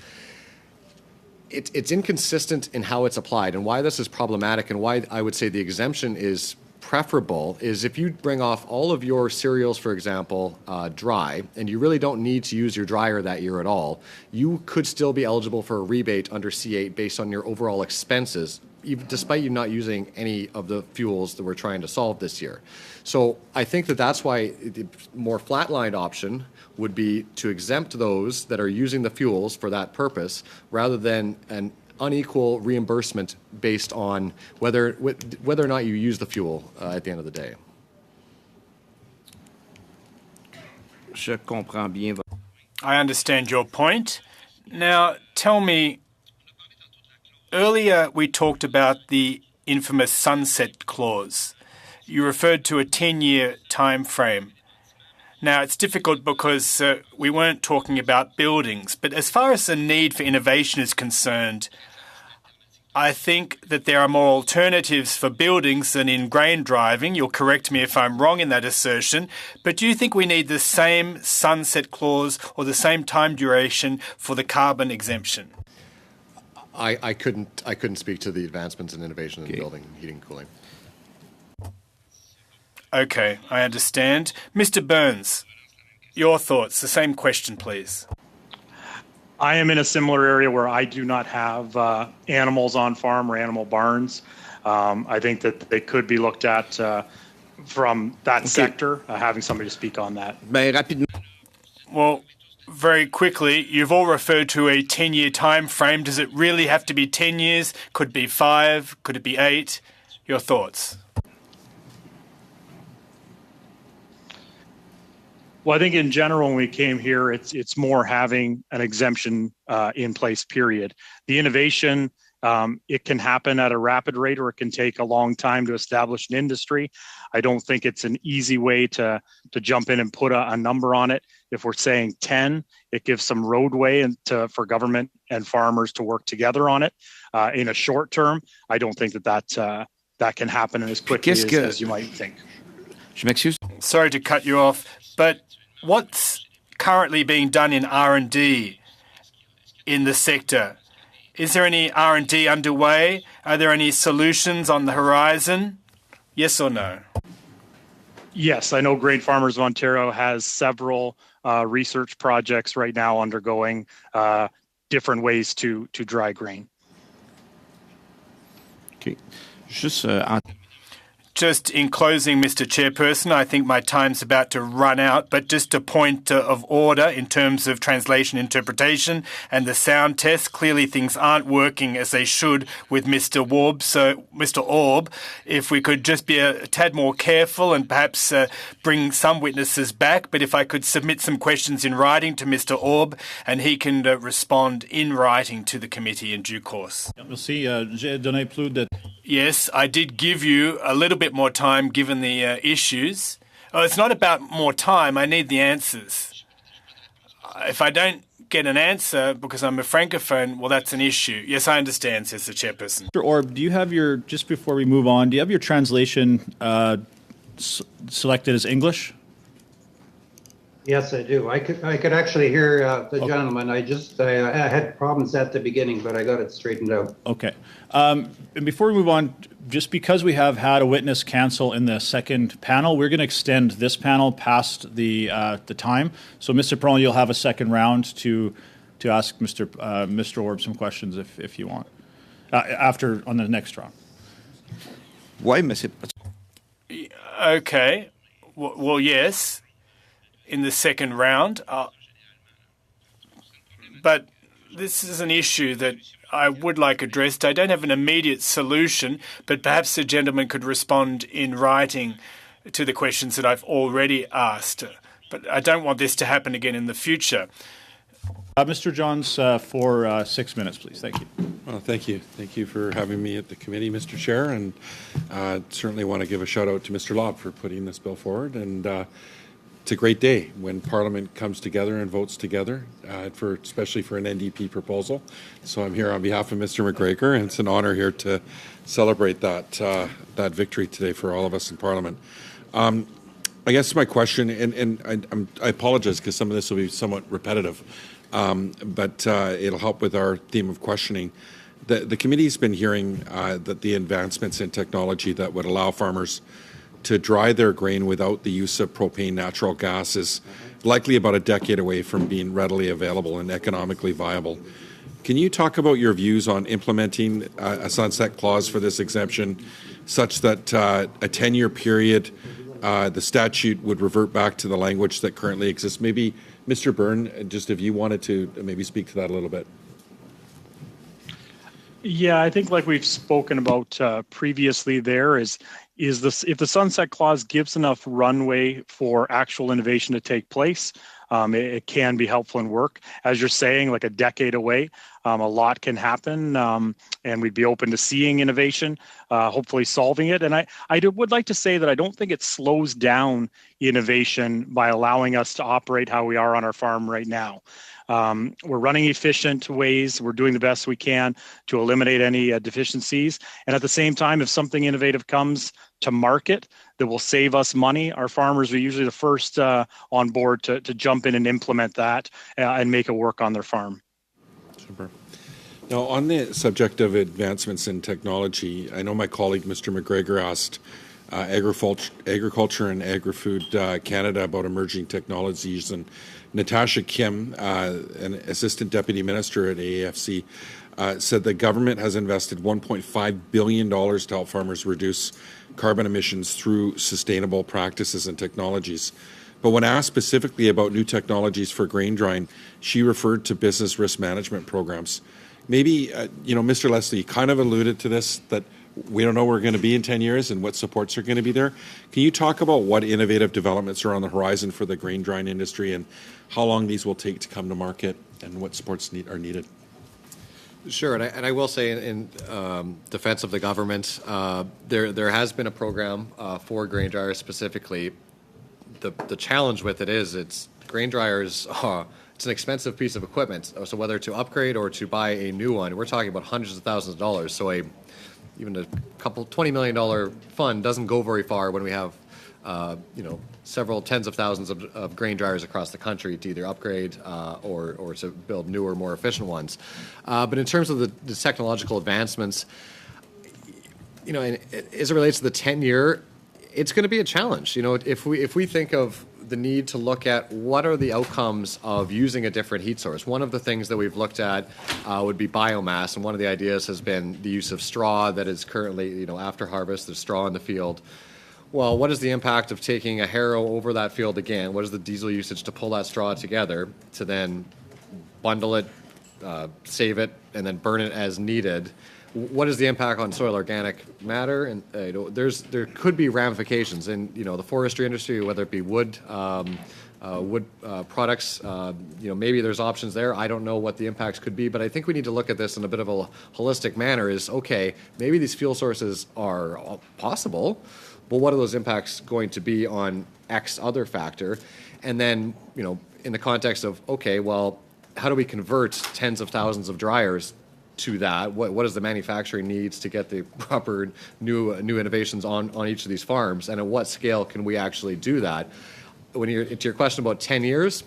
It's inconsistent in how it's applied, and why this is problematic and why I would say the exemption is preferable is if you bring off all of your cereals, for example, dry, and you really don't need to use your dryer that year at all, you could still be eligible for a rebate under C8 based on your overall expenses, even despite you not using any of the fuels that we're trying to solve this year. So I think that's why the more flatlined option would be to exempt those that are using the fuels for that purpose rather than an unequal reimbursement based on whether or not you use the fuel at the end of the day. Je comprends bien. I understand your point. Now, tell me, earlier we talked about the infamous sunset clause. You referred to a 10-year time frame. Now, it's difficult because we weren't talking about buildings, but as far as the need for innovation is concerned, I think that there are more alternatives for buildings than in grain driving. You'll correct me if I'm wrong in that assertion, but do you think we need the same sunset clause or the same time duration for the carbon exemption? I couldn't speak to the advancements in innovation in building, heating, and cooling. Okay, I understand. Mr. Burns, your thoughts. The same question, please. I am in a similar area where I do not have animals on farm or animal barns. I think that they could be looked at from that sector, having somebody to speak on that. Well, very quickly, you've all referred to a 10-year time frame. Does it really have to be 10 years? Could it be 5? Could it be 8? Your thoughts? Well, I think in general, when we came here, it's more having an exemption in place, period. The innovation, it can happen at a rapid rate, or it can take a long time to establish an industry. I don't think it's an easy way to jump in and put a number on it. If we're saying 10, it gives some roadway for government and farmers to work together on it. In a short term, I don't think that can happen as quickly as you might think. Je m'excuse. Sorry to cut you off, but what's currently being done in R&D in the sector? Is there any R&D underway? Are there any solutions on the horizon? Yes or no? Yes, I know Grain Farmers of Ontario has several research projects right now undergoing different ways to dry grain. Okay. Just in closing, Mr. Chairperson, I think my time's about to run out, but just a point of order in terms of translation interpretation and the sound test. Clearly things aren't working as they should with Mr. Warb. So, Mr. Orb, if we could just be a tad more careful and perhaps bring some witnesses back, but if I could submit some questions in writing to Mr. Orb and he can respond in writing to the committee in due course. Merci. J'ai donné plus de... Yes, I did give you a little bit more time given the issues. Oh, it's not about more time. I need the answers. If I don't get an answer because I'm a francophone, well, that's an issue. Yes, I understand, says the chairperson. Mr. Orb, do you have your, just before we move on, do you have your translation selected as English? Yes, I do. I could actually hear the gentleman. I had problems at the beginning, but I got it straightened out. Okay. And before we move on, just because we have had a witness cancel in the second panel, we're going to extend this panel past the time. So, Mr. Perron, you'll have a second round to ask Mr. Orb some questions if you want after on the next round. Oui, mais c'est... Okay. Well, yes. In the second round. But this is an issue that I would like addressed. I don't have an immediate solution, but perhaps the gentleman could respond in writing to the questions that I've already asked. But I don't want this to happen again in the future. Mr. Johns, for 6 minutes, please. Thank you. Well, thank you. Thank you for having me at the committee, Mr. Chair, and certainly want to give a shout out to Mr. Lobb for putting this bill forward. And it's a great day when Parliament comes together and votes together, especially for an NDP proposal. So I'm here on behalf of Mr. McGregor, and it's an honour here to celebrate that victory today for all of us in Parliament. I guess my question, and I apologize because some of this will be somewhat repetitive, but it'll help with our theme of questioning. The committee's been hearing that the advancements in technology that would allow farmers to dry their grain without the use of propane natural gas is likely about a decade away from being readily available and economically viable. Can you talk about your views on implementing a sunset clause for this exemption such that a 10-year period, the statute would revert back to the language that currently exists? Maybe, Mr. Byrne, just if you wanted to maybe speak to that a little bit. Yeah, I think like we've spoken about previously there is this, if the sunset clause gives enough runway for actual innovation to take place, it can be helpful in work. As you're saying, like a decade away, a lot can happen, and we'd be open to seeing innovation, hopefully solving it. And would like to say that I don't think it slows down innovation by allowing us to operate how we are on our farm right now. We're running efficient ways. We're doing the best we can to eliminate any deficiencies. And at the same time, if something innovative comes to market that will save us money, our farmers are usually the first on board to jump in and implement that and make it work on their farm. Super. Now, on the subject of advancements in technology, I know my colleague, Mr. McGregor, asked Agriculture and Agri-Food Canada about emerging technologies, and Natasha Kim, an Assistant Deputy Minister at AAFC, said the government has invested $1.5 billion to help farmers reduce carbon emissions through sustainable practices and technologies. But when asked specifically about new technologies for grain drying, she referred to business risk management programs. Maybe, Mr. Leslie, you kind of alluded to this, that we don't know where we're going to be in 10 years and what supports are going to be there. Can you talk about what innovative developments are on the horizon for the grain drying industry and how long these will take to come to market and what supports are needed? Sure, and I will say in defense of the government, there has been a program for grain dryers specifically. The challenge with it is it's grain dryers it's an expensive piece of equipment. So whether to upgrade or to buy a new one, we're talking about hundreds of thousands of dollars. So even a couple $20 million fund doesn't go very far when we have several tens of thousands of grain dryers across the country to either upgrade or to build newer, more efficient ones. But in terms of the technological advancements, as it relates to the 10-year, it's going to be a challenge. If we think of the need to look at what are the outcomes of using a different heat source. One of the things that we've looked at would be biomass, and one of the ideas has been the use of straw that is currently, after harvest, there's straw in the field. Well, what is the impact of taking a harrow over that field again? What is the diesel usage to pull that straw together to then bundle it, save it, and then burn it as needed? What is the impact on soil organic matter? And there could be ramifications in the forestry industry, whether it be wood products. Maybe there's options there. I don't know what the impacts could be, but I think we need to look at this in a bit of a holistic manner. Maybe these fuel sources are possible, but what are those impacts going to be on X other factor? And then in the context of how do we convert tens of thousands of dryers to that? What is the manufacturing needs to get the proper new innovations on each of these farms, and at what scale can we actually do that? To your question about 10 years,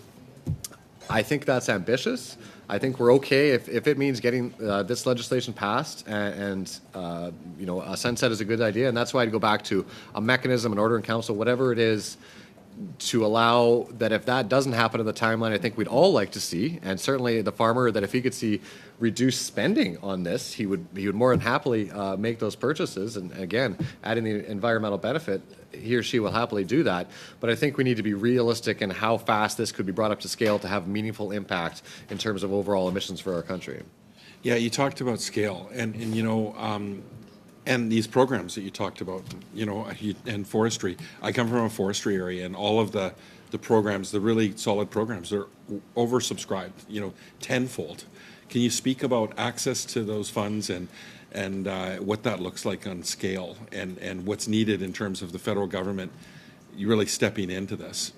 I think that's ambitious. I think we're okay if it means getting this legislation passed, and a sunset is a good idea, and that's why I'd go back to a mechanism, an order in council, whatever it is, to allow that if that doesn't happen in the timeline, I think we'd all like to see, and certainly the farmer, that if he could see reduced spending on this, he would more than happily make those purchases. And again, adding the environmental benefit, he or she will happily do that. But I think we need to be realistic in how fast this could be brought up to scale to have meaningful impact in terms of overall emissions for our country. Yeah, you talked about scale, and these programs that you talked about, and forestry. I come from a forestry area, and all of the programs, the really solid programs, are oversubscribed, tenfold. Can you speak about access to those funds and what that looks like on scale, and what's needed in terms of the federal government really stepping into this?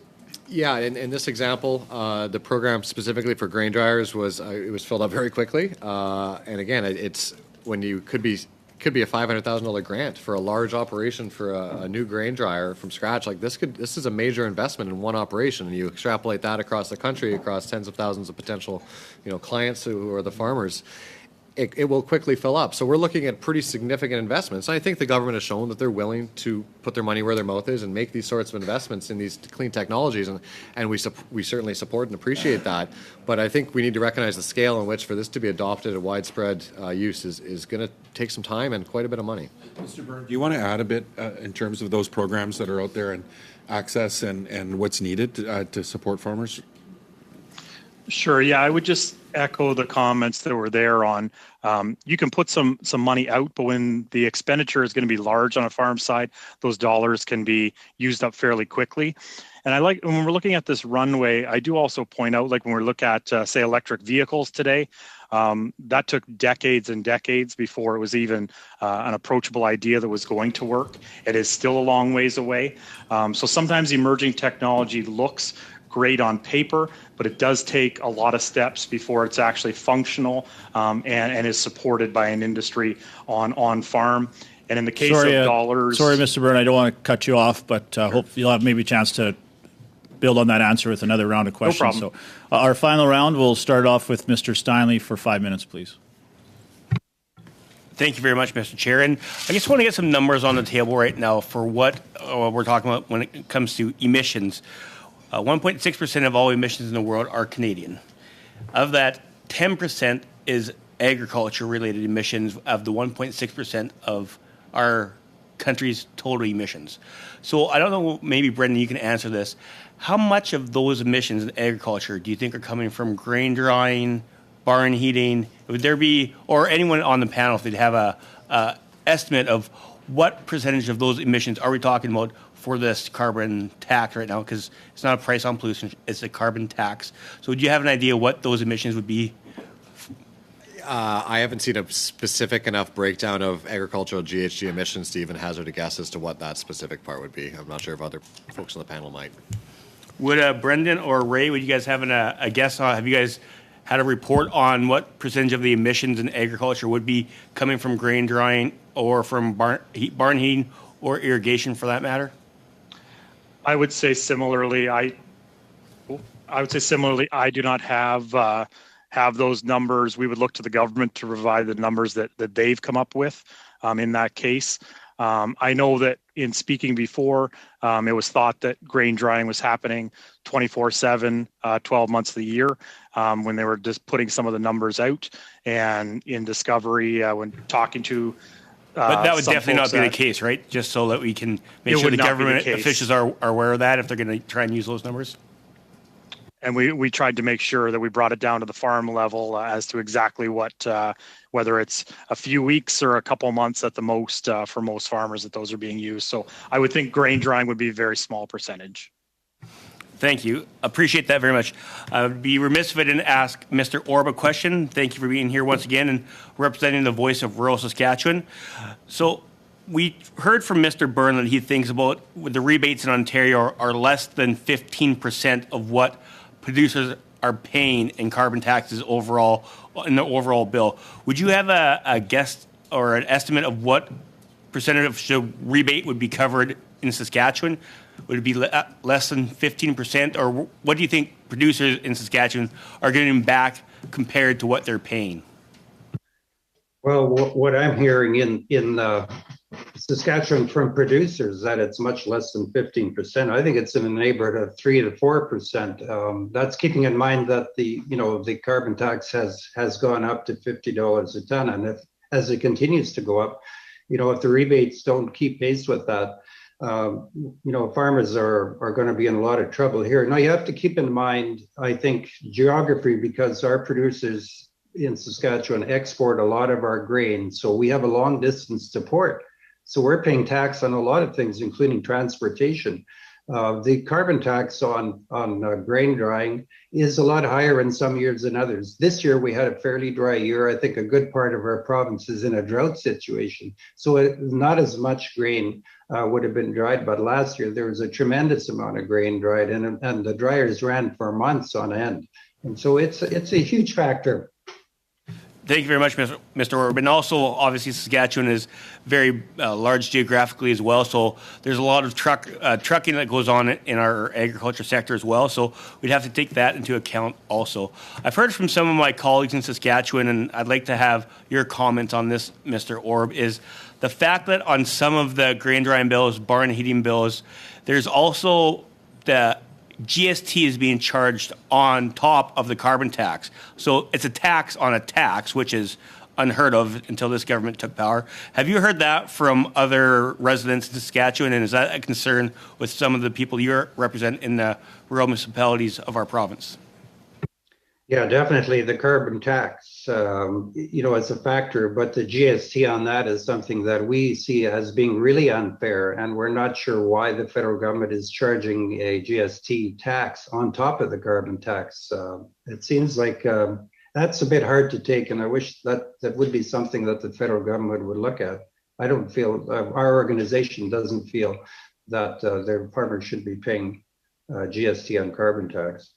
Yeah, in this example, the program specifically for grain dryers was filled up very quickly, and again, it's when you could be a $500,000 grant for a large operation for a new grain dryer from scratch. Like this is a major investment in one operation, and you extrapolate that across the country, across tens of thousands of potential, clients who are the farmers. It will quickly fill up. So we're looking at pretty significant investments. And I think the government has shown that they're willing to put their money where their mouth is and make these sorts of investments in these clean technologies. And we certainly support and appreciate that. But I think we need to recognize the scale in which for this to be adopted at widespread use is going to take some time and quite a bit of money. Mr. Byrne, do you want to add a bit in terms of those programs that are out there and access and what's needed to support farmers? Sure. Yeah, I would just echo the comments that were there on you can put some money out, but when the expenditure is going to be large on a farm side, those dollars can be used up fairly quickly. And I like when we're looking at this runway, I do also point out, like when we look at, say, electric vehicles today, that took decades and decades before it was even an approachable idea that was going to work. It is still a long ways away. So sometimes emerging technology looks great on paper, but it does take a lot of steps before it's actually functional and is supported by an industry on farm. And in the case of dollars... Sorry, Mr. Byrne, I don't want to cut you off, but hope you'll have maybe a chance to build on that answer with another round of questions. No problem. So our final round, we'll start off with Mr. Steinley for 5 minutes, please. Thank you very much, Mr. Chair. And I just want to get some numbers on the table right now for what we're talking about when it comes to emissions. 1.6% of all emissions in the world are Canadian. Of that, 10% is agriculture-related emissions of the 1.6% of our country's total emissions. So I don't know, maybe Brendan, you can answer this. How much of those emissions in agriculture do you think are coming from grain drying, barn heating? Would there be, or anyone on the panel, if they'd have a estimate of what percentage of those emissions are we talking about for this carbon tax right now? Because it's not a price on pollution, it's a carbon tax. So do you have an idea what those emissions would be? I haven't seen a specific enough breakdown of agricultural GHG emissions to even hazard a guess as to what that specific part would be. I'm not sure if other folks on the panel might. Would Brendan or Ray, would you guys have a guess on, have you guys had a report on what percentage of the emissions in agriculture would be coming from grain drying or from barn heating or irrigation for that matter? I would say similarly. I do not have those numbers. We would look to the government to provide the numbers that they've come up with in that case. I know that in speaking before, it was thought that grain drying was happening 24/7, 12 months of the year when they were just putting some of the numbers out. And in Discovery, when talking to but that would definitely not be the case, right? Just so that we can make sure the government officials are aware of that if they're going to try and use those numbers. And we tried to make sure that we brought it down to the farm level as to exactly what, whether it's a few weeks or a couple months at the most for most farmers that those are being used. So I would think grain drying would be a very small percentage. Thank you. Appreciate that very much. I would be remiss if I didn't ask Mr. Orb a question. Thank you for being here once again and representing the voice of rural Saskatchewan. So we heard from Mr. Byrne that he thinks about the rebates in Ontario are less than 15% of what producers are paying in carbon taxes overall in the overall bill. Would you have a guess or an estimate of what percentage of rebate would be covered in Saskatchewan? Would it be less than 15%? Or what do you think producers in Saskatchewan are getting back compared to what they're paying? Well, what I'm hearing in Saskatchewan from producers that it's much less than 15%. I think it's in the neighborhood of 3 to 4%. That's keeping in mind that the carbon tax has gone up to $50 a ton, and as it continues to go up, if the rebates don't keep pace with that, farmers are going to be in a lot of trouble here. Now you have to keep in mind, I think, geography, because our producers in Saskatchewan export a lot of our grain, so we have a long distance to port. So we're paying tax on a lot of things, including transportation. The carbon tax on grain drying is a lot higher in some years than others. This year we had a fairly dry year. I think a good part of our province is in a drought situation. So not as much grain would have been dried, but last year there was a tremendous amount of grain dried, and the dryers ran for months on end. And so it's a huge factor. Thank you very much, Mr. Orb. And also, obviously, Saskatchewan is very large geographically as well. So there's a lot of trucking that goes on in our agriculture sector as well. So we'd have to take that into account also. I've heard from some of my colleagues in Saskatchewan, and I'd like to have your comments on this, Mr. Orb, is the fact that on some of the grain drying bills, barn heating bills, there's also the GST is being charged on top of the carbon tax. So it's a tax on a tax, which is unheard of until this government took power. Have you heard that from other residents in Saskatchewan, and is that a concern with some of the people you represent in the rural municipalities of our province? Yeah, definitely the carbon tax, is a factor, but the GST on that is something that we see as being really unfair, and we're not sure why the federal government is charging a GST tax on top of the carbon tax. It seems like that's a bit hard to take, and I wish that would be something that the federal government would look at. I don't feel, our organization doesn't feel that their farmers should be paying GST on carbon tax.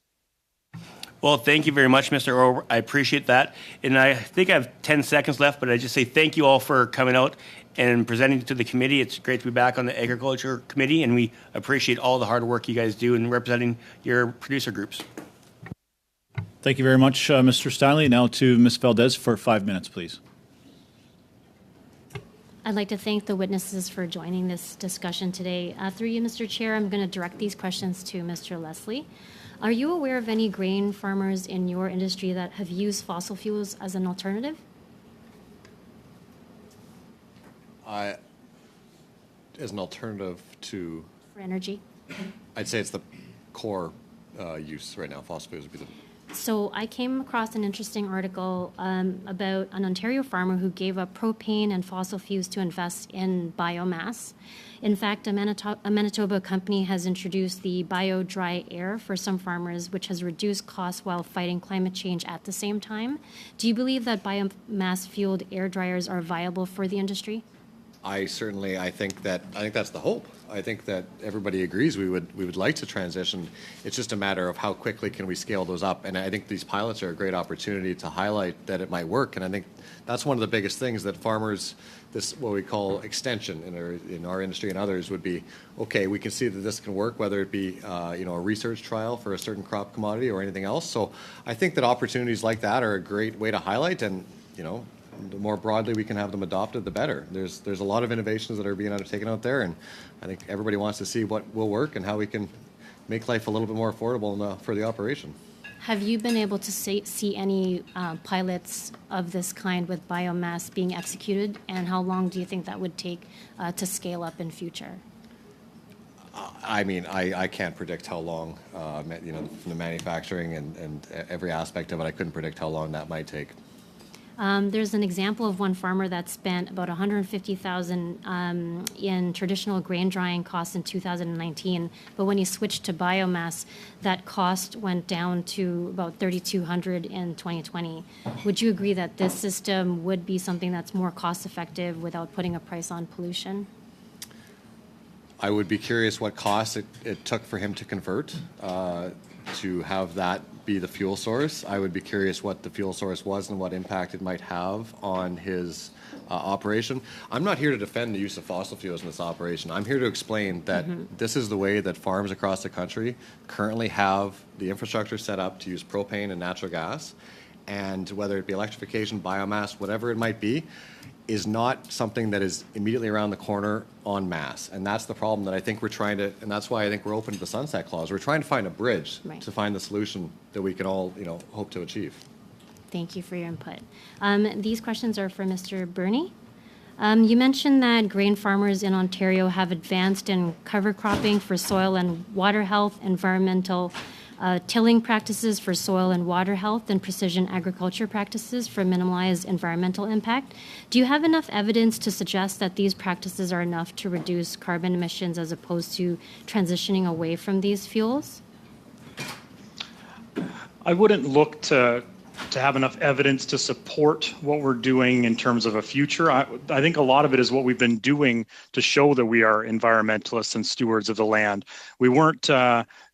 Well, thank you very much, Mr. Orr. I appreciate that. And I think I have 10 seconds left, but I just say thank you all for coming out and presenting to the committee. It's great to be back on the Agriculture Committee, and we appreciate all the hard work you guys do in representing your producer groups. Thank you very much, Mr. Stanley. Now to Ms. Valdez for 5 minutes, please. I'd like to thank the witnesses for joining this discussion today. Through you, Mr. Chair, I'm going to direct these questions to Mr. Leslie. Are you aware of any grain farmers in your industry that have used fossil fuels as an alternative? As an alternative to, For energy? I'd say it's the core use right now. Fossil fuels would be the. So I came across an interesting article about an Ontario farmer who gave up propane and fossil fuels to invest in biomass. In fact, a Manitoba company has introduced the bio-dry air for some farmers, which has reduced costs while fighting climate change at the same time. Do you believe that biomass-fueled air dryers are viable for the industry? I think that's the hope. I think that everybody agrees we would like to transition. It's just a matter of how quickly can we scale those up. And I think these pilots are a great opportunity to highlight that it might work. And I think that's one of the biggest things that farmers, this what we call extension in our industry and others, would be, okay, we can see that this can work, whether it be a research trial for a certain crop commodity or anything else. So I think that opportunities like that are a great way to highlight, and the more broadly we can have them adopted, the better. There's a lot of innovations that are being undertaken out there, and I think everybody wants to see what will work and how we can make life a little bit more affordable for the operation. Have you been able to see any pilots of this kind with biomass being executed, and how long do you think that would take to scale up in future? I can't predict how long, from the manufacturing and every aspect of it, I couldn't predict how long that might take. There's an example of one farmer that spent about $150,000 in traditional grain drying costs in 2019, but when he switched to biomass, that cost went down to about $3,200 in 2020. Would you agree that this system would be something that's more cost-effective without putting a price on pollution? I would be curious what cost it took for him to convert to have that be the fuel source. I would be curious what the fuel source was and what impact it might have on his operation. I'm not here to defend the use of fossil fuels in this operation. I'm here to explain that this is the way that farms across the country currently have the infrastructure set up to use propane and natural gas, and whether it be electrification, biomass, whatever it might be, is not something that is immediately around the corner en masse. And that's the problem that I think we're trying to, and that's why I think we're open to the sunset clause. We're trying to find a bridge to find the solution that we can all, hope to achieve. Thank you for your input. These questions are for Mr. Burney. You mentioned that grain farmers in Ontario have advanced in cover cropping for soil and water health, environmental tilling practices for soil and water health, and precision agriculture practices for minimalized environmental impact. Do you have enough evidence to suggest that these practices are enough to reduce carbon emissions as opposed to transitioning away from these fuels? I wouldn't look to have enough evidence to support what we're doing in terms of a future. I think a lot of it is what we've been doing to show that we are environmentalists and stewards of the land. We weren't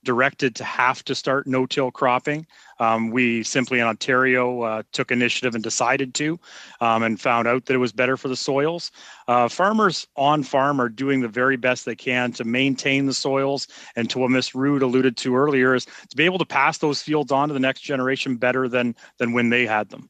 directed to have to start no-till cropping. We simply in Ontario took initiative and decided to, and found out that it was better for the soils. Farmers on farm are doing the very best they can to maintain the soils, and to what Ms. Rood alluded to earlier is to be able to pass those fields on to the next generation better than when they had them.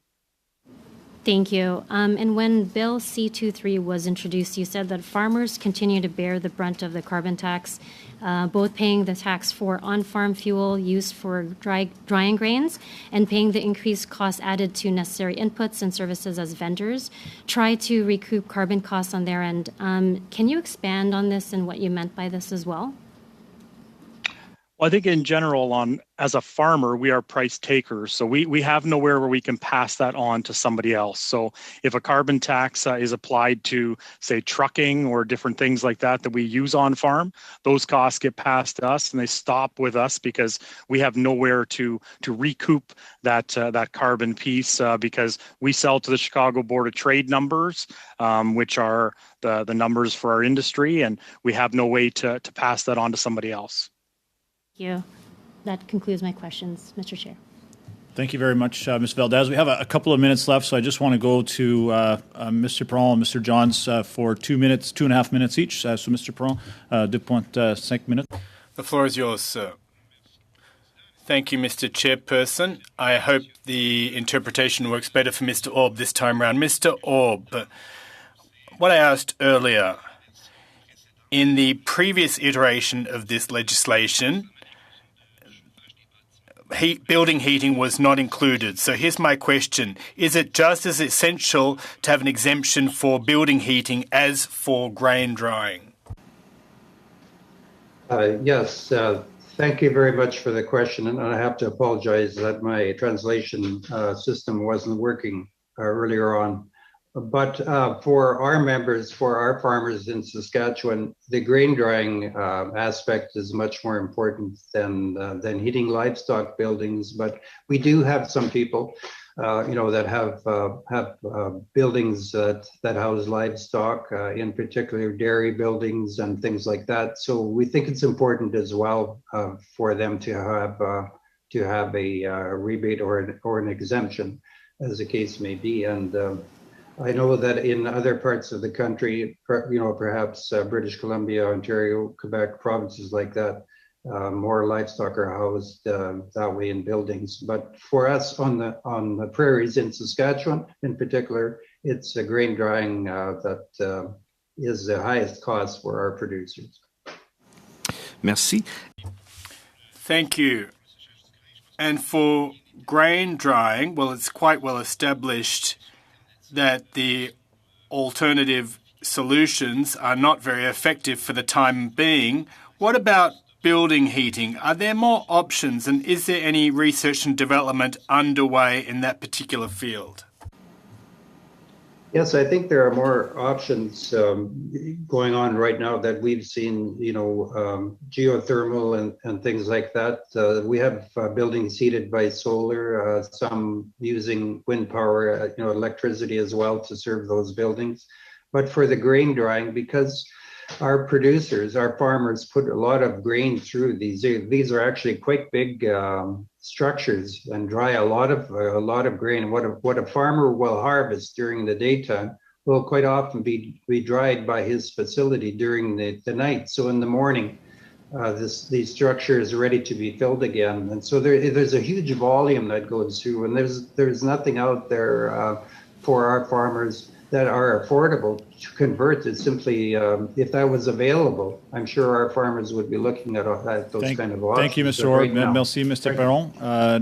Thank you. And when Bill C-23 was introduced, you said that farmers continue to bear the brunt of the carbon tax, both paying the tax for on-farm fuel used for drying grains and paying the increased costs added to necessary inputs and services as vendors try to recoup carbon costs on their end. Can you expand on this and what you meant by this as well? Well, I think in general, as a farmer, we are price takers. So we have nowhere where we can pass that on to somebody else. So if a carbon tax is applied to, say, trucking or different things like that we use on farm, those costs get passed to us and they stop with us because we have nowhere to recoup that carbon piece because we sell to the Chicago Board of Trade numbers, which are the numbers for our industry, and we have no way to pass that on to somebody else. Thank you. That concludes my questions, Mr. Chair. Thank you very much, Ms. Valdez. We have a couple of minutes left, so I just want to go to Mr. Perron and Mr. Johns for 2.5 minutes each. So, Mr. Perron, 2.5 minutes. The floor is yours, sir. Thank you, Mr. Chairperson. I hope the interpretation works better for Mr. Orb this time round. Mr. Orb, what I asked earlier, in the previous iteration of this legislation, building heating was not included. So here's my question. Is it just as essential to have an exemption for building heating as for grain drying? Yes, thank you very much for the question. And I have to apologize that my translation system wasn't working earlier on. But for our members, for our farmers in Saskatchewan, the grain drying aspect is much more important than heating livestock buildings. But we do have some people, that have buildings that house livestock, in particular dairy buildings and things like that. So we think it's important as well for them to have a rebate or an exemption, as the case may be. And I know that in other parts of the country, perhaps British Columbia, Ontario, Quebec, provinces like that, more livestock are housed that way in buildings. But for us on the prairies in Saskatchewan, in particular, it's a grain drying that is the highest cost for our producers. Merci. Thank you. And for grain drying, well, it's quite well established that the alternative solutions are not very effective for the time being. What about building heating? Are there more options, and is there any research and development underway in that particular field? Yes, I think there are more options going on right now that we've seen, geothermal and things like that. We have buildings heated by solar, some using wind power, electricity as well to serve those buildings. But for the grain drying, because our producers, our farmers put a lot of grain through these are actually quite big structures and dry a lot of grain. What a farmer will harvest during the daytime will quite often be dried by his facility during the night. So in the morning, these structures are ready to be filled again. And so there's a huge volume that goes through, and there's nothing out there for our farmers that are affordable to convert. It's simply, if that was available, I'm sure our farmers would be looking at those kind of options. Thank you, Mr. Orb. Merci, Mr. Perron.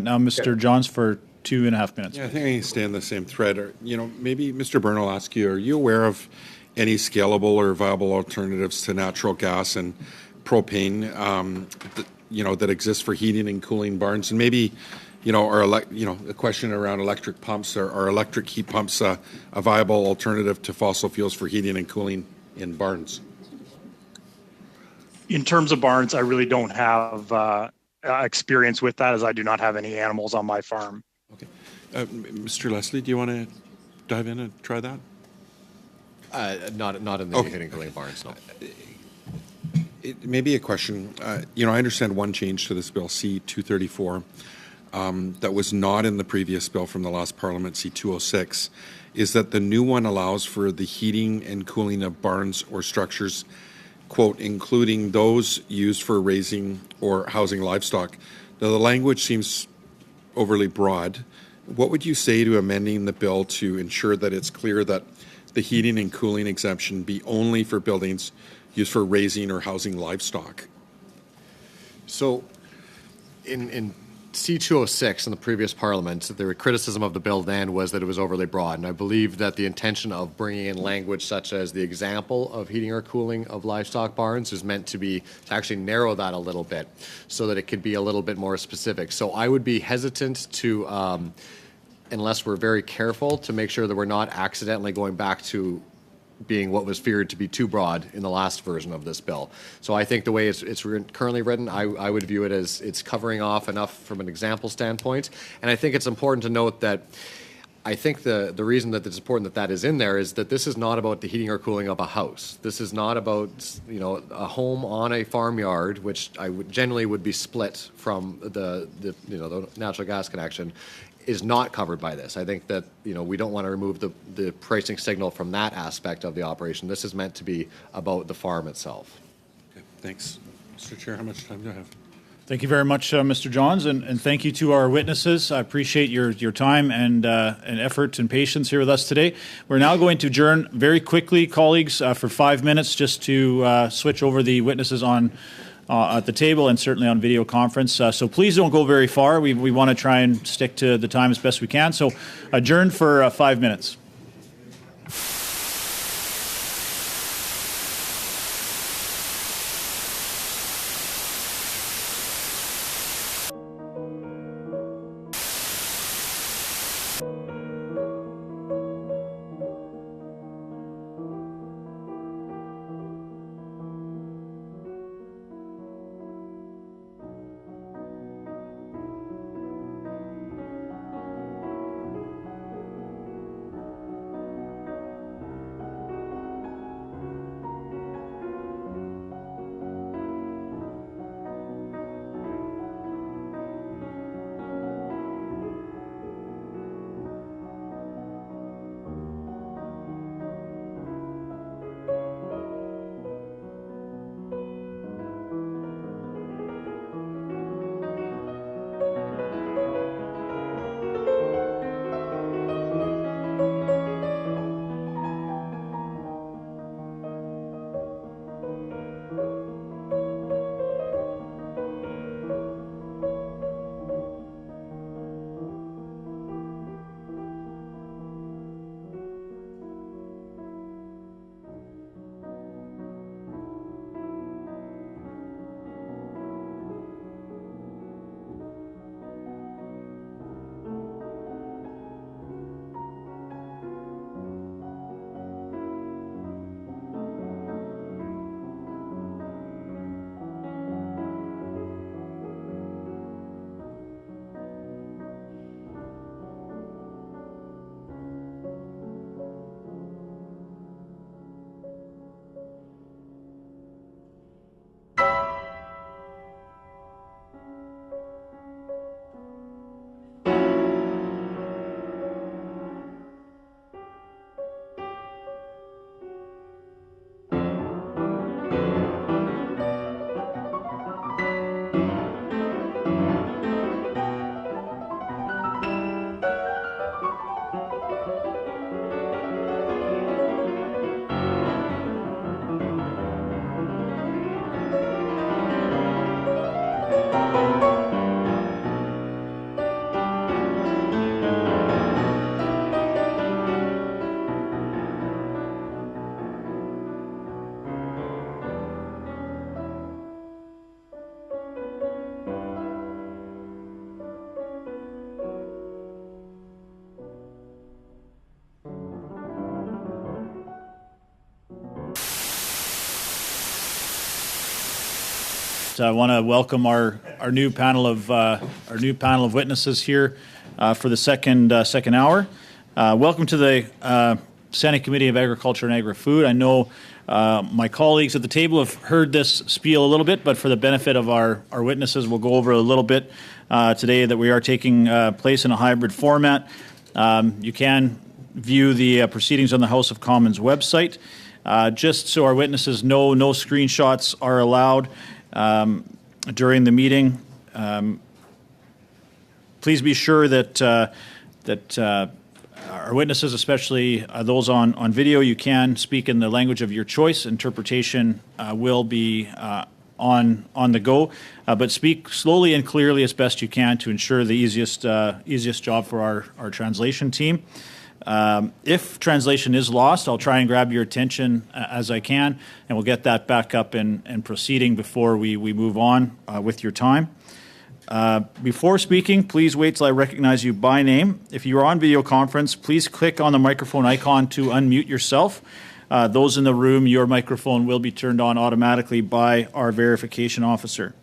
Now, Mr. Johns for 2.5 minutes. Yeah, I think I can stay in the same thread. Maybe Mr. Byrne will ask you, are you aware of any scalable or viable alternatives to natural gas and propane, that exist for heating and cooling barns? And maybe, a question around electric pumps. Are electric heat pumps a viable alternative to fossil fuels for heating and cooling in barns? In terms of barns, I really don't have experience with that, as I do not have any animals on my farm. Okay. Mr. Leslie, do you want to dive in and try that? Not in the heating and cooling barns, no. It may be a question. I understand one change to this bill, C-234, that was not in the previous bill from the last Parliament, C-206, is that the new one allows for the heating and cooling of barns or structures, quote, including those used for raising or housing livestock. Now, the language seems overly broad. What would you say to amending the bill to ensure that it's clear that the heating and cooling exemption be only for buildings used for raising or housing livestock? So in C-206 in the previous Parliament, the criticism of the bill then was that it was overly broad. And I believe that the intention of bringing in language such as the example of heating or cooling of livestock barns is meant to be to actually narrow that a little bit so that it could be a little bit more specific. So I would be hesitant to, unless we're very careful, to make sure that we're not accidentally going back to being what was feared to be too broad in the last version of this bill. So I think the way it's currently written, I would view it as it's covering off enough from an example standpoint. And I think it's important to note that I think the reason that it's important that that is in there is that this is not about the heating or cooling of a house. This is not about, you know, a home on a farmyard, which I would generally would be split from the natural gas connection, is not covered by this. I think that, you know, we don't want to remove the pricing signal from that aspect of the operation. This is meant to be about the farm itself. Okay, thanks. Mr. Chair, how much time do I have? Thank you very much, Mr. Johns, and thank you to our witnesses. I appreciate your time and effort and patience here with us today. We're now going to adjourn very quickly, colleagues, for 5 minutes just to switch over the witnesses on at the table and certainly on video conference. So please don't go very far. We want to try and stick to the time as best we can. So adjourn for 5 minutes. I want to welcome our new panel of witnesses here for the second hour. Welcome to the Senate Committee of Agriculture and Agri-Food. I know my colleagues at the table have heard this spiel a little bit, but for the benefit of our witnesses, we'll go over a little bit today that we are taking place in a hybrid format. You can view the proceedings on the House of Commons website. Just so our witnesses know, no screenshots are allowed during the meeting. Please be sure that our witnesses, especially those on video, you can speak in the language of your choice. Interpretation will be on the go, but speak slowly and clearly as best you can to ensure the easiest job for our translation team. If translation is lost, I'll try and grab your attention as I can, and we'll get that back up and proceeding before we move on with your time. Before speaking, please wait till I recognize you by name. If you are on video conference, please click on the microphone icon to unmute yourself. Those in the room, your microphone will be turned on automatically by our verification officer.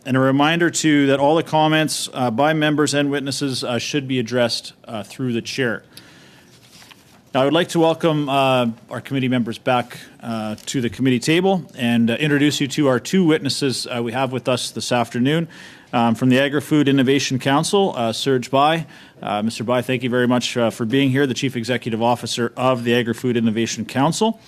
And a reminder, too, that all the comments by members and witnesses should be addressed through the chair. Now, I would like to welcome our committee members back to the committee table and introduce you to our two witnesses we have with us this afternoon. From the Agri-Food Innovation Council, Serge Bai. Mr. Bai, thank you very much for being here, the Chief Executive Officer of the Agri-Food Innovation Council.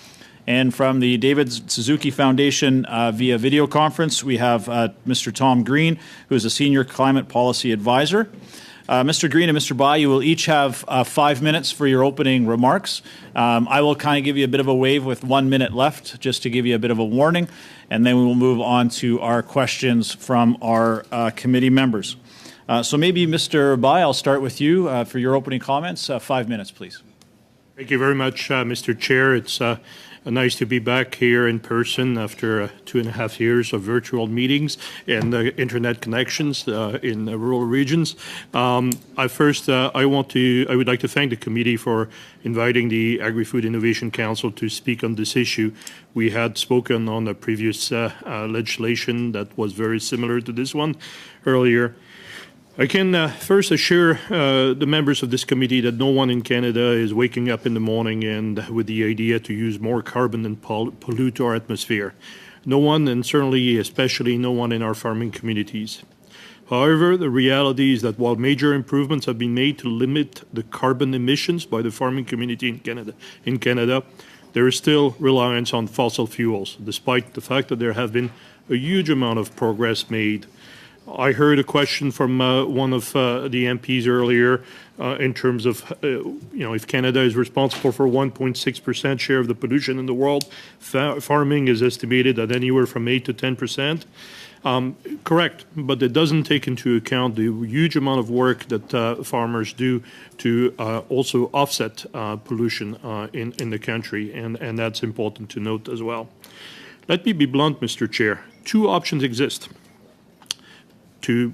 And from the David Suzuki Foundation via video conference, we have Mr. Tom Green, who is a Senior Climate Policy Advisor. Mr. Green and Mr. Bai, you will each have 5 minutes for your opening remarks. I will kind of give you a bit of a wave with 1 minute left, just to give you a bit of a warning, and then we will move on to our questions from our committee members. So maybe, Mr. Bai, I'll start with you for your opening comments. 5 minutes, please. Thank you very much, Mr. Chair. It's nice to be back here in person after 2.5 years of virtual meetings and internet connections in rural regions. I would like to thank the committee for inviting the Agri-Food Innovation Council to speak on this issue. We had spoken on a previous legislation that was very similar to this one earlier. I can first assure the members of this committee that no one in Canada is waking up in the morning and with the idea to use more carbon and pollute our atmosphere. No one, and certainly especially no one in our farming communities. However, the reality is that while major improvements have been made to limit the carbon emissions by the farming community in Canada, there is still reliance on fossil fuels, despite the fact that there have been a huge amount of progress made. I heard a question from one of the MPs earlier in terms of, if Canada is responsible for 1.6% share of the pollution in the world, farming is estimated at anywhere from 8 to 10%. Correct, but it doesn't take into account the huge amount of work that farmers do to also offset pollution in the country, and that's important to note as well. Let me be blunt, Mr. Chair. Two options exist to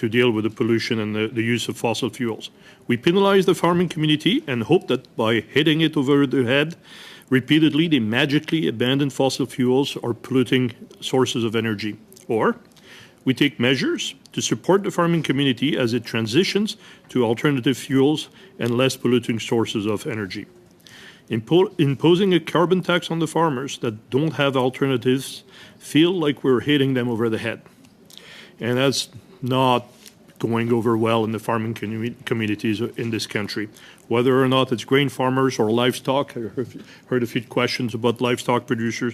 deal with the pollution and the use of fossil fuels. We penalize the farming community and hope that by hitting it over the head repeatedly, they magically abandon fossil fuels or polluting sources of energy. Or we take measures to support the farming community as it transitions to alternative fuels and less polluting sources of energy. Imposing a carbon tax on the farmers that don't have alternatives feel like we're hitting them over the head. And that's not going over well in the farming communities in this country. Whether or not it's grain farmers or livestock, I heard a few questions about livestock producers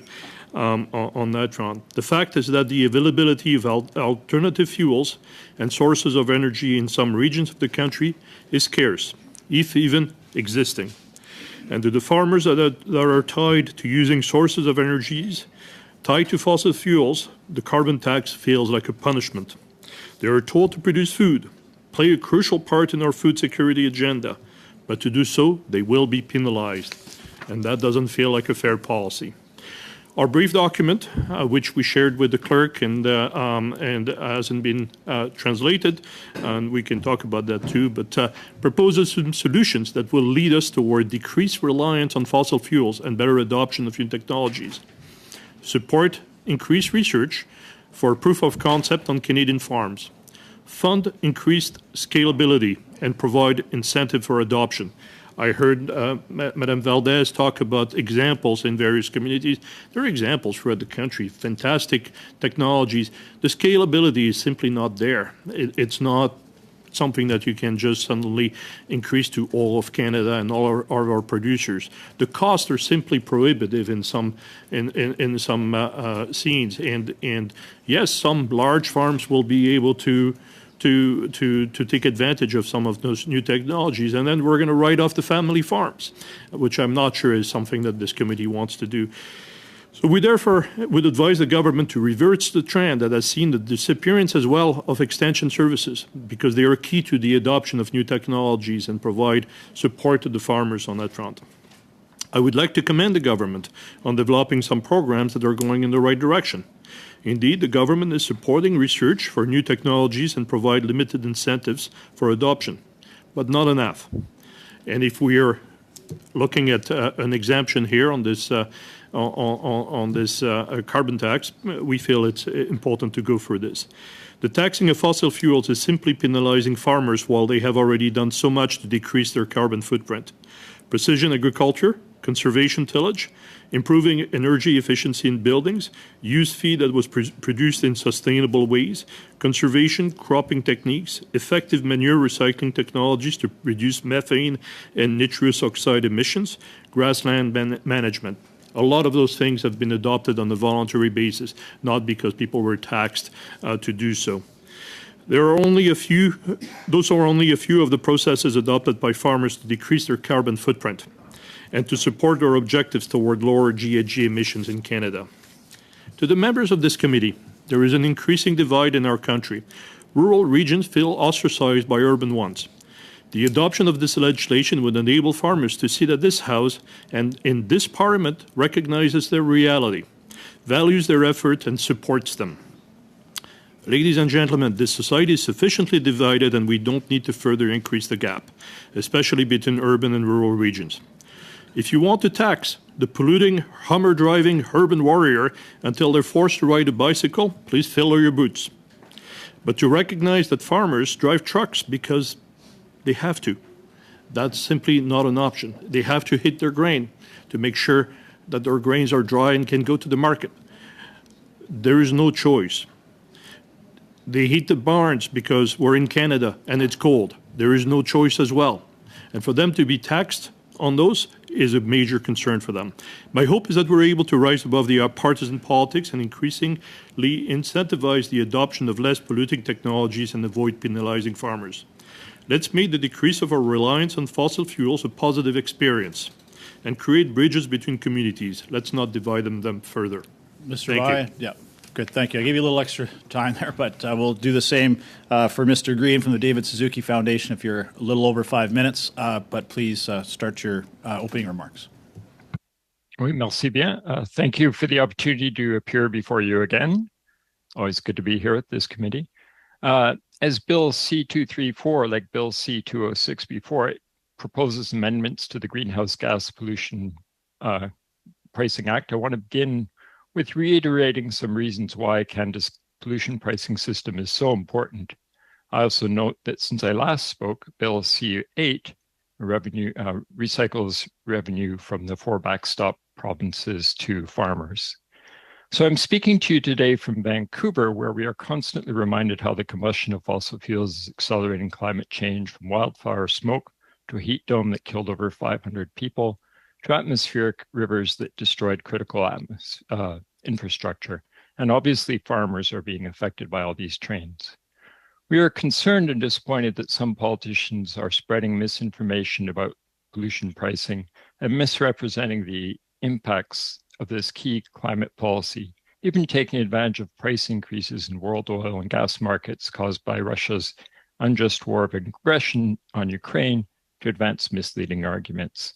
on that front. The fact is that the availability of alternative fuels and sources of energy in some regions of the country is scarce, if even existing. And to the farmers that are tied to using sources of energies tied to fossil fuels, the carbon tax feels like a punishment. They are told to produce food, play a crucial part in our food security agenda, but to do so, they will be penalized. And that doesn't feel like a fair policy. Our brief document, which we shared with the clerk and hasn't been translated, and we can talk about that too, but proposes some solutions that will lead us toward decreased reliance on fossil fuels and better adoption of new technologies. Support increased research for proof of concept on Canadian farms. Fund increased scalability and provide incentive for adoption. I heard Madame Valdez talk about examples in various communities. There are examples throughout the country, fantastic technologies. The scalability is simply not there. It's not something that you can just suddenly increase to all of Canada and all our producers. The costs are simply prohibitive in some scenes, and yes, some large farms will be able to take advantage of some of those new technologies, and then we're going to write off the family farms, which I'm not sure is something that this committee wants to do. So we therefore would advise the government to reverse the trend that has seen the disappearance as well of extension services, because they are key to the adoption of new technologies and provide support to the farmers on that front. I would like to commend the government on developing some programs that are going in the right direction. Indeed, the government is supporting research for new technologies and provide limited incentives for adoption, but not enough. And if we are looking at an exemption here on this carbon tax, we feel it's important to go for this. The taxing of fossil fuels is simply penalizing farmers while they have already done so much to decrease their carbon footprint. Precision agriculture, conservation tillage, improving energy efficiency in buildings, use feed that was produced in sustainable ways, conservation cropping techniques, effective manure recycling technologies to reduce methane and nitrous oxide emissions, grassland management. A lot of those things have been adopted on a voluntary basis, not because people were taxed to do so. Those are only a few of the processes adopted by farmers to decrease their carbon footprint and to support their objectives toward lower GHG emissions in Canada. To the members of this committee, there is an increasing divide in our country. Rural regions feel ostracized by urban ones. The adoption of this legislation would enable farmers to see that this House and in this Parliament recognizes their reality, values their effort, and supports them. Ladies and gentlemen, this society is sufficiently divided and we don't need to further increase the gap, especially between urban and rural regions. If you want to tax the polluting, Hummer-driving urban warrior until they're forced to ride a bicycle, please fill your boots. But to recognize that farmers drive trucks because they have to. That's simply not an option. They have to hit their grain to make sure that their grains are dry and can go to the market. There is no choice. They heat the barns because we're in Canada and it's cold. There is no choice as well. And for them to be taxed on those is a major concern for them. My hope is that we're able to rise above the partisan politics and increasingly incentivize the adoption of less polluting technologies and avoid penalizing farmers. Let's make the decrease of our reliance on fossil fuels a positive experience and create bridges between communities. Let's not divide them further. Mr. Vai, yeah, good, thank you. I gave you a little extra time there, but we'll do the same for Mr. Green from the David Suzuki Foundation if you're a little over 5 minutes, but please start your opening remarks. Oui, merci bien. Thank you for the opportunity to appear before you again. Always good to be here at this committee. As Bill C-234, like Bill C-206 before, it proposes amendments to the Greenhouse Gas Pollution Pricing Act. I want to begin with reiterating some reasons why Canada's pollution pricing system is so important. I also note that since I last spoke, Bill C-8 recycles revenue from the 4 backstop provinces to farmers. So I'm speaking to you today from Vancouver, where we are constantly reminded how the combustion of fossil fuels is accelerating climate change, from wildfire smoke to a heat dome that killed over 500 people, to atmospheric rivers that destroyed critical infrastructure. And obviously farmers are being affected by all these trends. We are concerned and disappointed that some politicians are spreading misinformation about pollution pricing and misrepresenting the impacts of this key climate policy, even taking advantage of price increases in world oil and gas markets caused by Russia's unjust war of aggression on Ukraine to advance misleading arguments.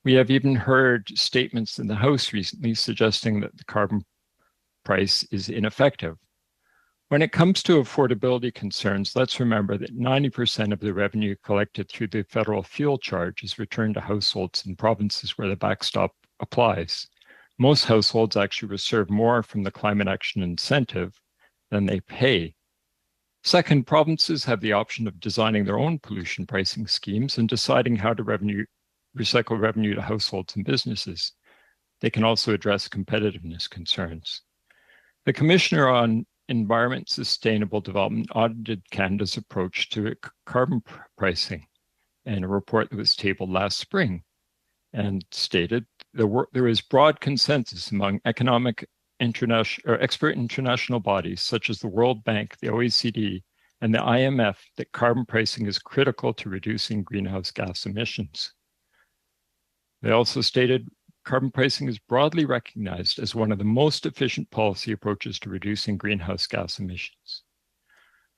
We have even heard statements in the House recently suggesting that the carbon price is ineffective. When it comes to affordability concerns, let's remember that 90% of the revenue collected through the federal fuel charge is returned to households in provinces where the backstop applies. Most households actually receive more from the climate action incentive than they pay. Second, provinces have the option of designing their own pollution pricing schemes and deciding how to recycle revenue to households and businesses. They can also address competitiveness concerns. The Commissioner on Environment Sustainable Development audited Canada's approach to carbon pricing in a report that was tabled last spring and stated there is broad consensus among expert international bodies such as the World Bank, the OECD, and the IMF that carbon pricing is critical to reducing greenhouse gas emissions. They also stated carbon pricing is broadly recognized as one of the most efficient policy approaches to reducing greenhouse gas emissions.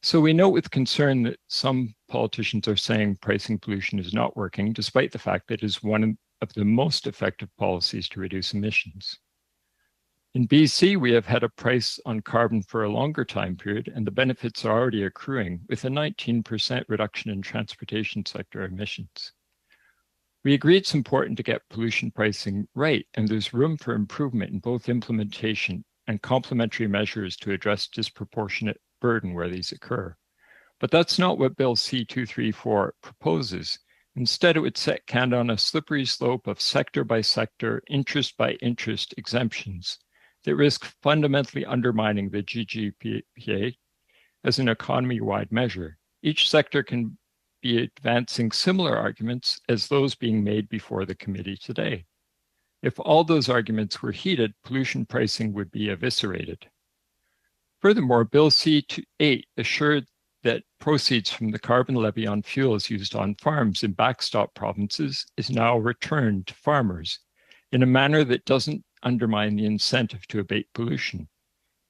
So we note with concern that some politicians are saying pricing pollution is not working, despite the fact that it is one of the most effective policies to reduce emissions. In BC, we have had a price on carbon for a longer time period, and the benefits are already accruing, with a 19% reduction in transportation sector emissions. We agree it's important to get pollution pricing right, and there's room for improvement in both implementation and complementary measures to address disproportionate burden where these occur. But that's not what Bill C-234 proposes. Instead, it would set Canada on a slippery slope of sector by sector, interest by interest exemptions that risk fundamentally undermining the GGPA as an economy-wide measure. Each sector can be advancing similar arguments as those being made before the committee today. If all those arguments were heeded, pollution pricing would be eviscerated. Furthermore, Bill C-8 assured that proceeds from the carbon levy on fuels used on farms in backstop provinces is now returned to farmers in a manner that doesn't undermine the incentive to abate pollution.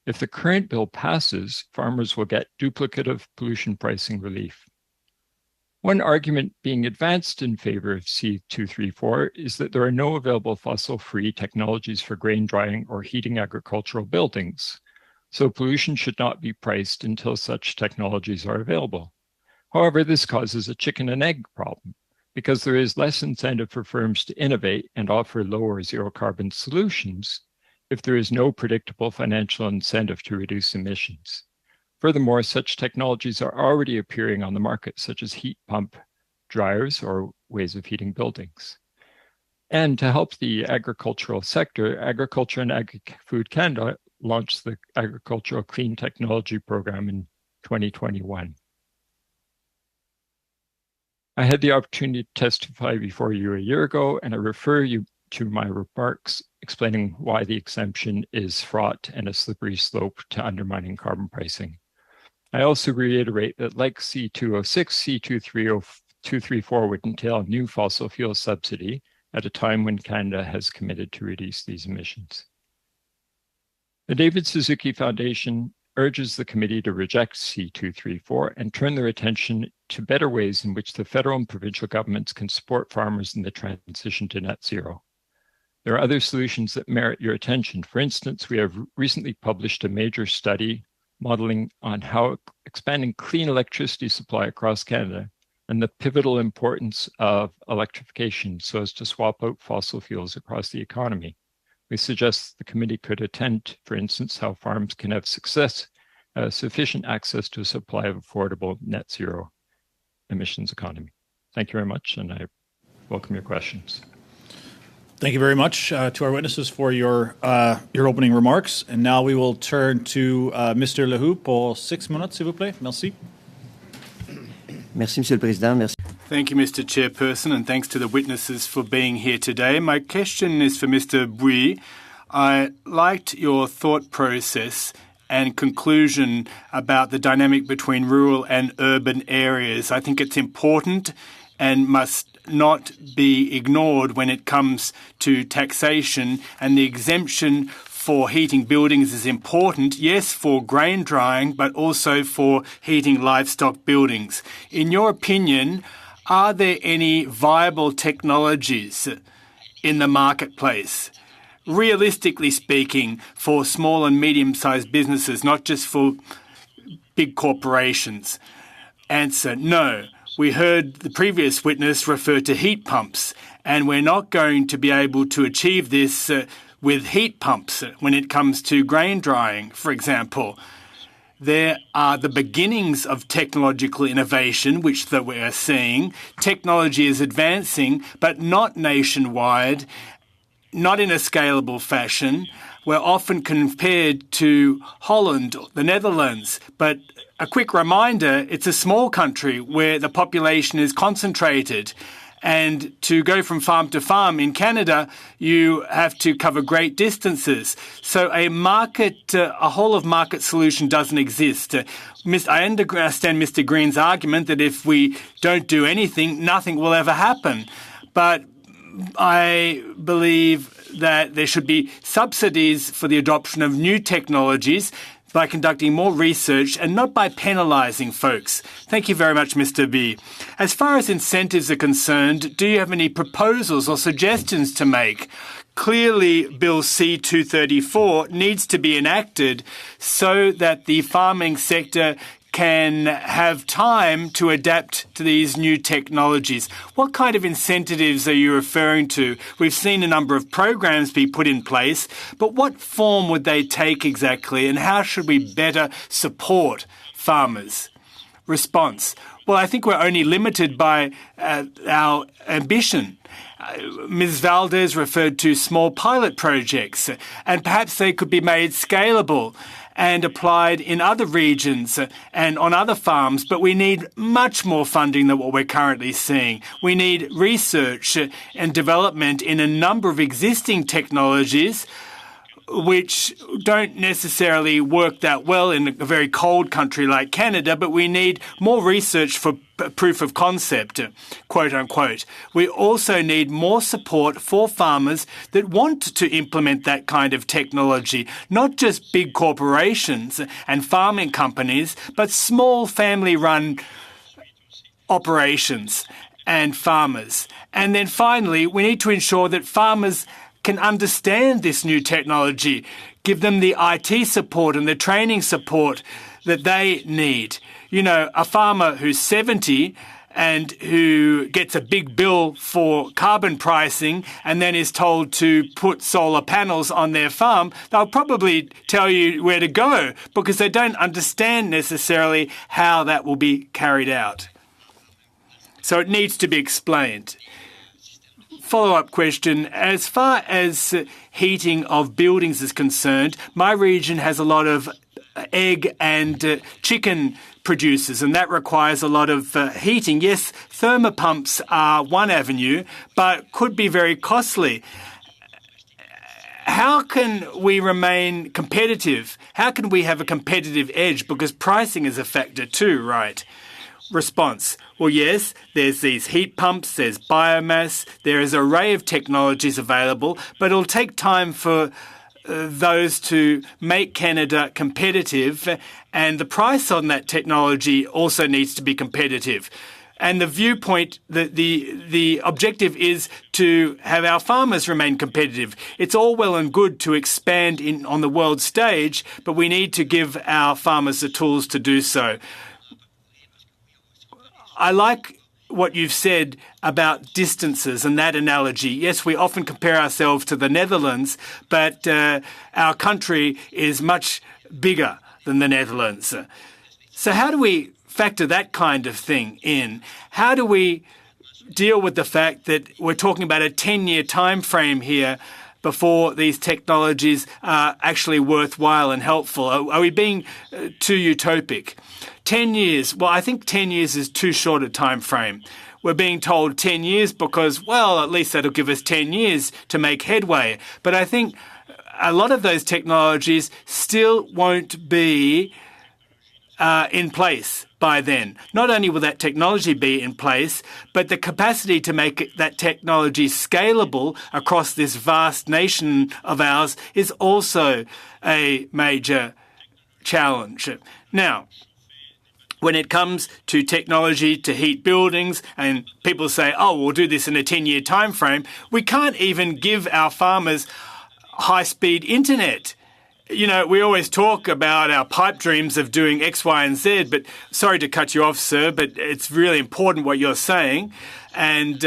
If the current bill passes, farmers will get duplicative pollution pricing relief. One argument being advanced in favor of C-234 is that there are no available fossil-free technologies for grain drying or heating agricultural buildings, so pollution should not be priced until such technologies are available. However, this causes a chicken and egg problem, because there is less incentive for firms to innovate and offer low or zero carbon solutions if there is no predictable financial incentive to reduce emissions. Furthermore, such technologies are already appearing on the market, such as heat pump dryers or ways of heating buildings. And to help the agricultural sector, Agriculture and Agri-Food Canada launched the Agricultural Clean Technology Program in 2021. I had the opportunity to testify before you a year ago, and I refer you to my remarks explaining why the exemption is fraught and a slippery slope to undermining carbon pricing. I also reiterate that like C-206, C-234 would entail a new fossil fuel subsidy at a time when Canada has committed to reduce these emissions. The David Suzuki Foundation urges the committee to reject C-234 and turn their attention to better ways in which the federal and provincial governments can support farmers in the transition to net zero. There are other solutions that merit your attention. For instance, we have recently published a major study modeling on how expanding clean electricity supply across Canada and the pivotal importance of electrification so as to swap out fossil fuels across the economy. We suggest the committee could attend, for instance, how farms can have sufficient access to a supply of affordable net zero emissions economy. Thank you very much, and I welcome your questions. Thank you very much to our witnesses for your opening remarks. And now we will turn to Mr. Lehoux pour 6 minutes, s'il vous plaît. Merci. Merci, Monsieur le Président. Merci. Thank you, Mr. Chairperson, and thanks to the witnesses for being here today. My question is for Mr. Bouy. I liked your thought process and conclusion about the dynamic between rural and urban areas. I think it's important and must not be ignored when it comes to taxation, and the exemption for heating buildings is important, yes, for grain drying, but also for heating livestock buildings. In your opinion, are there any viable technologies in the marketplace, realistically speaking, for small and medium-sized businesses, not just for big corporations? Answer, no. We heard the previous witness refer to heat pumps, and we're not going to be able to achieve this with heat pumps when it comes to grain drying, for example. There are the beginnings of technological innovation, which that we are seeing. Technology is advancing, but not nationwide, not in a scalable fashion. We're often compared to Holland, the Netherlands, but a quick reminder, it's a small country where the population is concentrated. And to go from farm to farm in Canada, you have to cover great distances. So a whole of market solution doesn't exist. I understand Mr. Green's argument that if we don't do anything, nothing will ever happen. But I believe that there should be subsidies for the adoption of new technologies by conducting more research and not by penalising folks. Thank you very much, Mr. B. As far as incentives are concerned, do you have any proposals or suggestions to make? Clearly, Bill C-234 needs to be enacted so that the farming sector can have time to adapt to these new technologies. What kind of incentives are you referring to? We've seen a number of programs be put in place, but what form would they take exactly, and how should we better support farmers? Response. Well, I think we're only limited by our ambition. Ms. Valdez referred to small pilot projects, and perhaps they could be made scalable and applied in other regions and on other farms, but we need much more funding than what we're currently seeing. We need research and development in a number of existing technologies which don't necessarily work that well in a very cold country like Canada, but we need more research for proof of concept, quote unquote. We also need more support for farmers that want to implement that kind of technology, not just big corporations and farming companies, but small family-run operations and farmers. And then finally, we need to ensure that farmers can understand this new technology, give them the IT support and the training support that they need. You know, a farmer who's 70 and who gets a big bill for carbon pricing and then is told to put solar panels on their farm, they'll probably tell you where to go because they don't understand necessarily how that will be carried out. So it needs to be explained. Follow-up question. As far as heating of buildings is concerned, my region has a lot of egg and chicken producers, and that requires a lot of heating. Yes, thermopumps are one avenue, but could be very costly. How can we remain competitive? How can we have a competitive edge? Because pricing is a factor too, right? Response. Well, yes, there's these heat pumps, there's biomass, there is an array of technologies available, but it'll take time for those to make Canada competitive, and the price on that technology also needs to be competitive. And the viewpoint, the objective is to have our farmers remain competitive. It's all well and good to expand on the world stage, but we need to give our farmers the tools to do so. I like what you've said about distances and that analogy. Yes, we often compare ourselves to the Netherlands, but our country is much bigger than the Netherlands. So how do we factor that kind of thing in? How do we deal with the fact that we're talking about a 10-year time frame here before these technologies are actually worthwhile and helpful? Are we being too utopic? 10 years. Well, I think 10 years is too short a time frame. We're being told 10 years because, well, at least that'll give us 10 years to make headway. But I think a lot of those technologies still won't be in place by then. Not only will that technology be in place, but the capacity to make that technology scalable across this vast nation of ours is also a major challenge. Now, when it comes to technology to heat buildings and people say, oh, we'll do this in a 10-year time frame, we can't even give our farmers high-speed internet. You know, we always talk about our pipe dreams of doing X, Y, and Z, but sorry to cut you off, sir, but it's really important what you're saying. And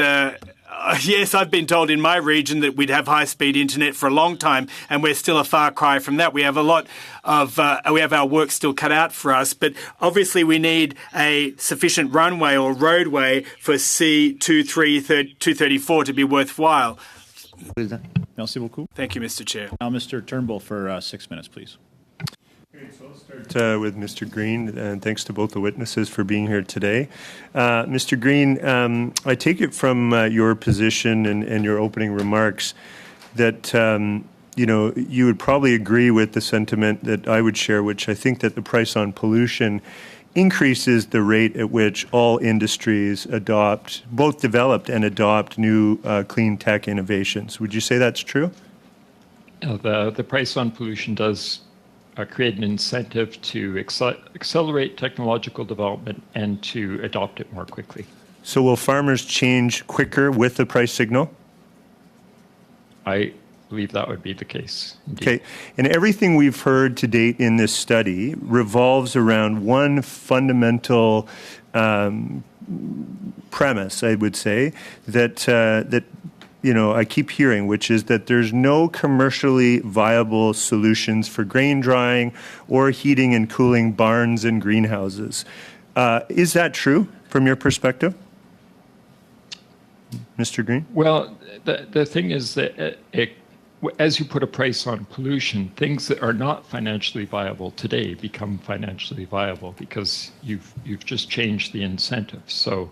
yes, I've been told in my region that we'd have high-speed internet for a long time, and we're still a far cry from that. We have a lot of we have our work still cut out for us, but obviously we need a sufficient runway or roadway for C-234 to be worthwhile. Merci beaucoup. Thank you, Mr. Chair. Now, Mr. Turnbull for 6 minutes, please. Okay, so I'll start with Mr. Green, and thanks to both the witnesses for being here today. Mr. Green, I take it from your position and your opening remarks that you know, you would probably agree with the sentiment that I would share, which I think that the price on pollution increases the rate at which all industries adopt, both developed and adopt new clean tech innovations. Would you say that's true? The price on pollution does create an incentive to accelerate technological development and to adopt it more quickly. So will farmers change quicker with the price signal? I believe that would be the case. Indeed. Okay, and everything we've heard to date in this study revolves around one fundamental premise, I would say, that I keep hearing, which is that there's no commercially viable solutions for grain drying or heating and cooling barns and greenhouses. Is that true from your perspective, Mr. Green? Well, the thing is that as you put a price on pollution, things that are not financially viable today become financially viable because you've just changed the incentive. So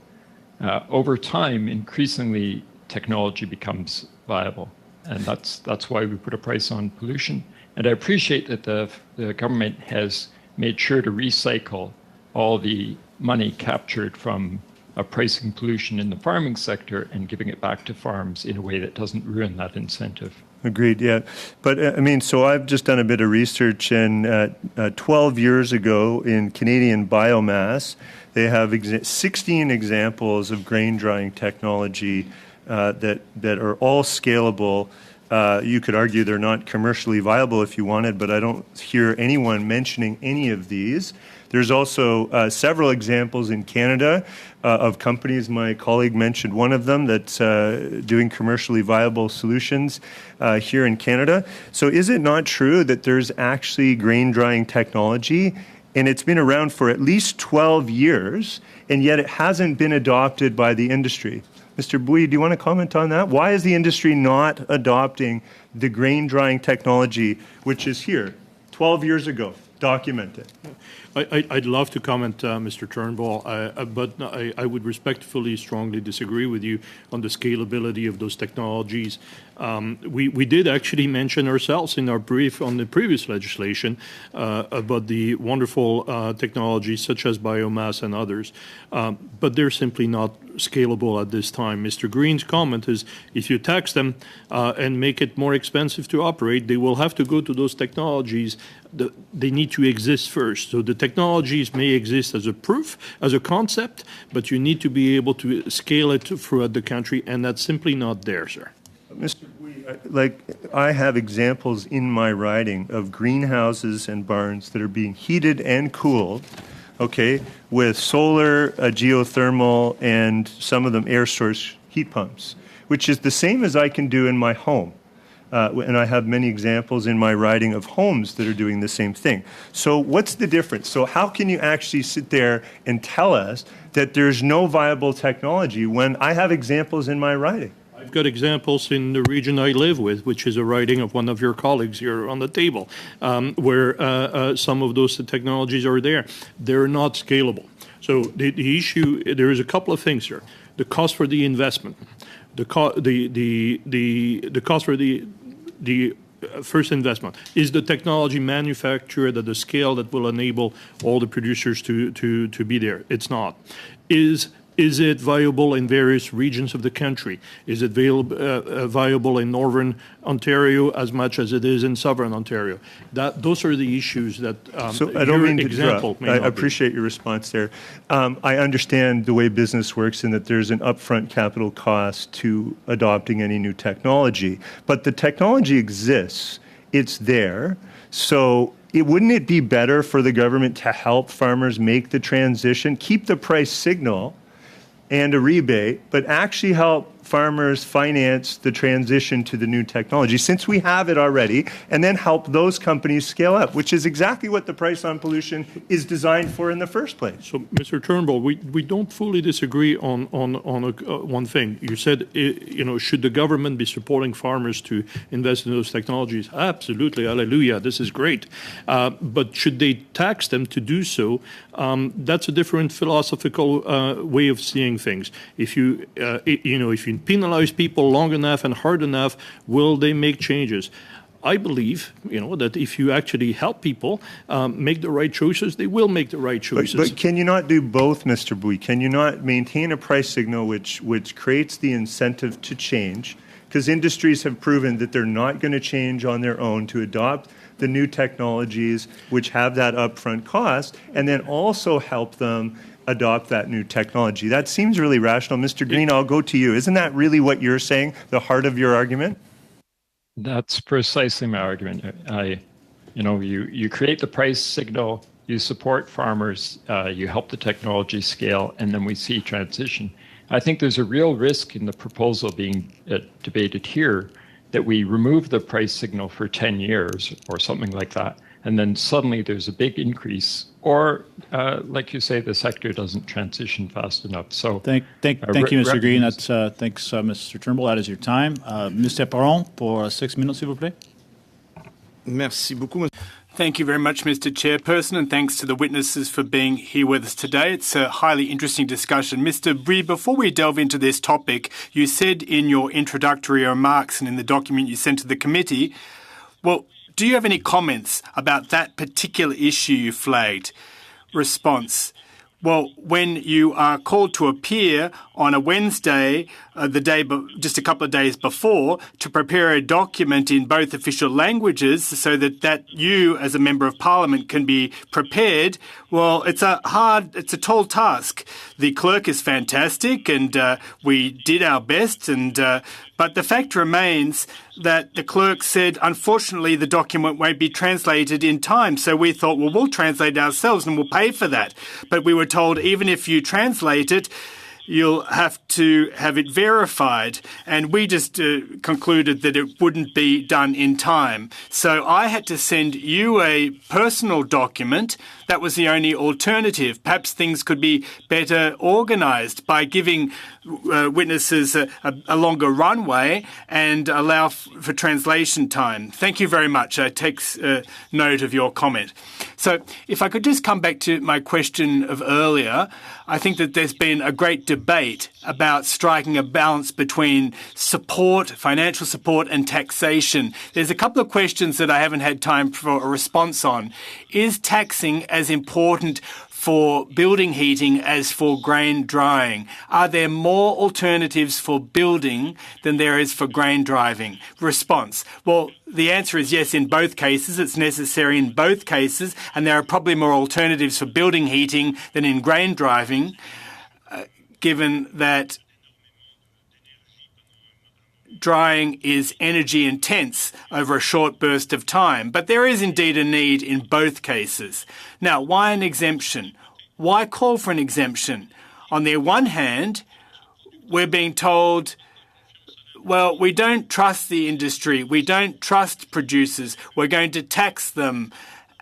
over time, increasingly, technology becomes viable, and that's why we put a price on pollution. And I appreciate that the government has made sure to recycle all the money captured from pricing pollution in the farming sector and giving it back to farms in a way that doesn't ruin that incentive. Agreed, yeah. But so I've just done a bit of research, and 12 years ago in Canadian biomass, they have 16 examples of grain drying technology that are all scalable. You could argue they're not commercially viable if you wanted, but I don't hear anyone mentioning any of these. There's also several examples in Canada of companies. My colleague mentioned one of them that's doing commercially viable solutions here in Canada. So is it not true that there's actually grain drying technology, and it's been around for at least 12 years, and yet it hasn't been adopted by the industry? Mr. Bouy, do you want to comment on that? Why is the industry not adopting the grain drying technology, which is here 12 years ago, documented? I'd love to comment, Mr. Turnbull, but I would respectfully, strongly disagree with you on the scalability of those technologies. We did actually mention ourselves in our brief on the previous legislation about the wonderful technologies such as biomass and others, but they're simply not scalable at this time. Mr. Green's comment is if you tax them and make it more expensive to operate, they will have to go to those technologies. They need to exist first. So the technologies may exist as a proof, as a concept, but you need to be able to scale it throughout the country, and that's simply not there, sir. Mr. Bouy, I have examples in my riding of greenhouses and barns that are being heated and cooled, okay, with solar, geothermal, and some of them air source heat pumps, which is the same as I can do in my home. And I have many examples in my riding of homes that are doing the same thing. So what's the difference? So how can you actually sit there and tell us that there's no viable technology when I have examples in my riding? I've got examples in the region I live with, which is a riding of one of your colleagues here on the table, where some of those technologies are there. They're not scalable. So the issue, there is a couple of things here. The cost for the investment, the cost for the first investment. Is the technology manufactured at a scale that will enable all the producers to be there? It's not. Is it viable in various regions of the country? Is it viable in northern Ontario as much as it is in southern Ontario? Those are the issues that so I don't mean to interrupt. I appreciate your response there. I understand the way business works and that there's an upfront capital cost to adopting any new technology. But the technology exists. It's there. So wouldn't it be better for the government to help farmers make the transition, keep the price signal and a rebate, but actually help farmers finance the transition to the new technology, since we have it already, and then help those companies scale up, which is exactly what the price on pollution is designed for in the first place. So, Mr. Turnbull, we don't fully disagree on one thing. You said, should the government be supporting farmers to invest in those technologies? Absolutely, hallelujah, this is great. But should they tax them to do so? That's a different philosophical way of seeing things. If you penalize people long enough and hard enough, will they make changes? I believe, that if you actually help people make the right choices, they will make the right choices. But can you not do both, Mr. Bouy? Can you not maintain a price signal which creates the incentive to change? Because industries have proven that they're not going to change on their own to adopt the new technologies which have that upfront cost, and then also help them adopt that new technology. That seems really rational. Mr. Green, I'll go to you. Isn't that really what you're saying, the heart of your argument? That's precisely my argument. You create the price signal, you support farmers, you help the technology scale, and then we see transition. I think there's a real risk in the proposal being debated here that we remove the price signal for 10 years or something like that, and then suddenly there's a big increase, or like you say, the sector doesn't transition fast enough. So thank you, Mr. Green. That's thanks, Mr. Turnbull. That is your time. Mr. Perron, pour 6 minutes, s'il vous plaît. Merci beaucoup. Thank you very much, Mr. Chairperson, and thanks to the witnesses for being here with us today. It's a highly interesting discussion. Mr. Brie, before we delve into this topic, you said in your introductory remarks and in the document you sent to the committee, well, do you have any comments about that particular issue you flagged? Response. Well, when you are called to appear on a Wednesday, just a couple of days before, to prepare a document in both official languages so that you, as a member of parliament, can be prepared, well, it's a tall task. The clerk is fantastic, and we did our best, but the fact remains that the clerk said, unfortunately, the document won't be translated in time. So we thought, well, we'll translate it ourselves and we'll pay for that. But we were told, even if you translate it, you'll have to have it verified. And we just concluded that it wouldn't be done in time. So I had to send you a personal document. That was the only alternative. Perhaps things could be better organised by giving witnesses a longer runway and allow for translation time. Thank you very much. I take note of your comment. So if I could just come back to my question of earlier, I think that there's been a great debate about striking a balance between support, financial support, and taxation. There's a couple of questions that I haven't had time for a response on. Is taxing as important for building heating as for grain drying? Are there more alternatives for building than there is for grain drying? Response. Well, the answer is yes in both cases. It's necessary in both cases, and there are probably more alternatives for building heating than in grain drying, given that drying is energy intense over a short burst of time. But there is indeed a need in both cases. Now, why an exemption? Why call for an exemption? On the one hand, we're being told, well, we don't trust the industry. We don't trust producers. We're going to tax them.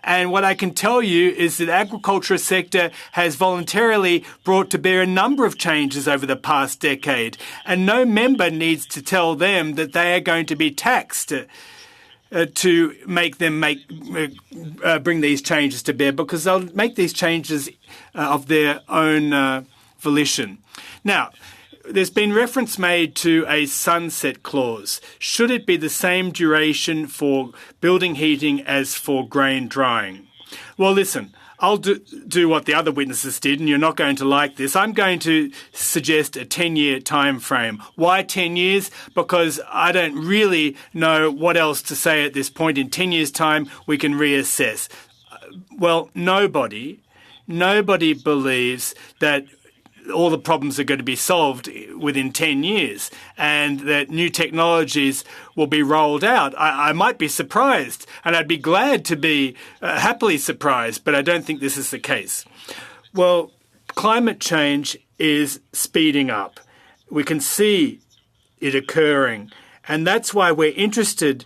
And what I can tell you is that the agriculture sector has voluntarily brought to bear a number of changes over the past decade. And no member needs to tell them that they are going to be taxed to make them bring these changes to bear, because they'll make these changes of their own volition. Now, there's been reference made to a sunset clause. Should it be the same duration for building heating as for grain drying? Well, listen, I'll do what the other witnesses did, and you're not going to like this. I'm going to suggest a 10-year time frame. Why 10 years? Because I don't really know what else to say at this point. In 10 years' time, we can reassess. Well, nobody believes that all the problems are going to be solved within 10 years and that new technologies will be rolled out. I might be surprised, and I'd be glad to be happily surprised, but I don't think this is the case. Well, climate change is speeding up. We can see it occurring, and that's why we're interested,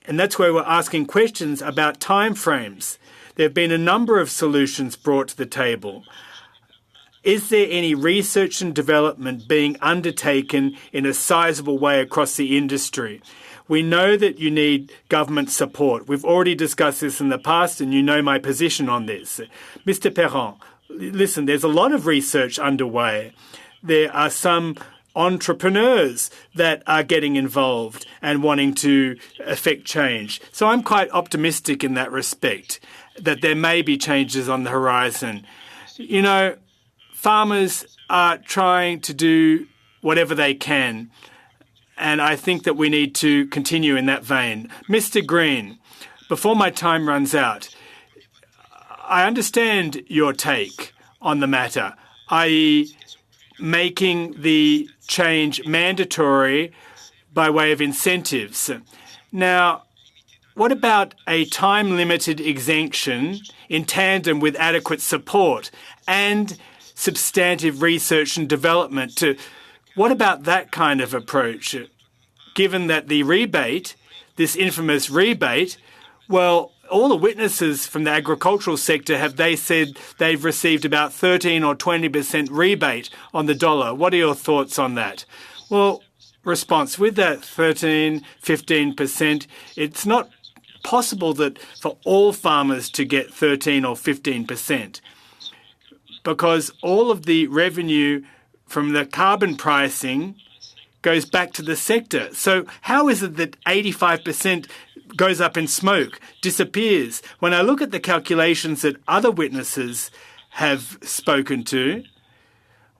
and that's why we're asking questions about timeframes. There have been a number of solutions brought to the table. Is there any research and development being undertaken in a sizable way across the industry? We know that you need government support. We've already discussed this in the past, and you know my position on this. Mr. Perron, listen, there's a lot of research underway. There are some entrepreneurs that are getting involved and wanting to affect change. So I'm quite optimistic in that respect, that there may be changes on the horizon. You know, farmers are trying to do whatever they can, and I think that we need to continue in that vein. Mr. Green, before my time runs out, I understand your take on the matter, i.e. making the change mandatory by way of incentives. Now, what about a time-limited exemption in tandem with adequate support and substantive research and development? What about that kind of approach? Given that the rebate, this infamous rebate, well, all the witnesses from the agricultural sector they said they've received about 13 or 20% rebate on the dollar. What are your thoughts on that? Well, response, with that 13, 15%, it's not possible that for all farmers to get 13 or 15%, because all of the revenue from the carbon pricing goes back to the sector. So how is it that 85% goes up in smoke, disappears? When I look at the calculations that other witnesses have spoken to,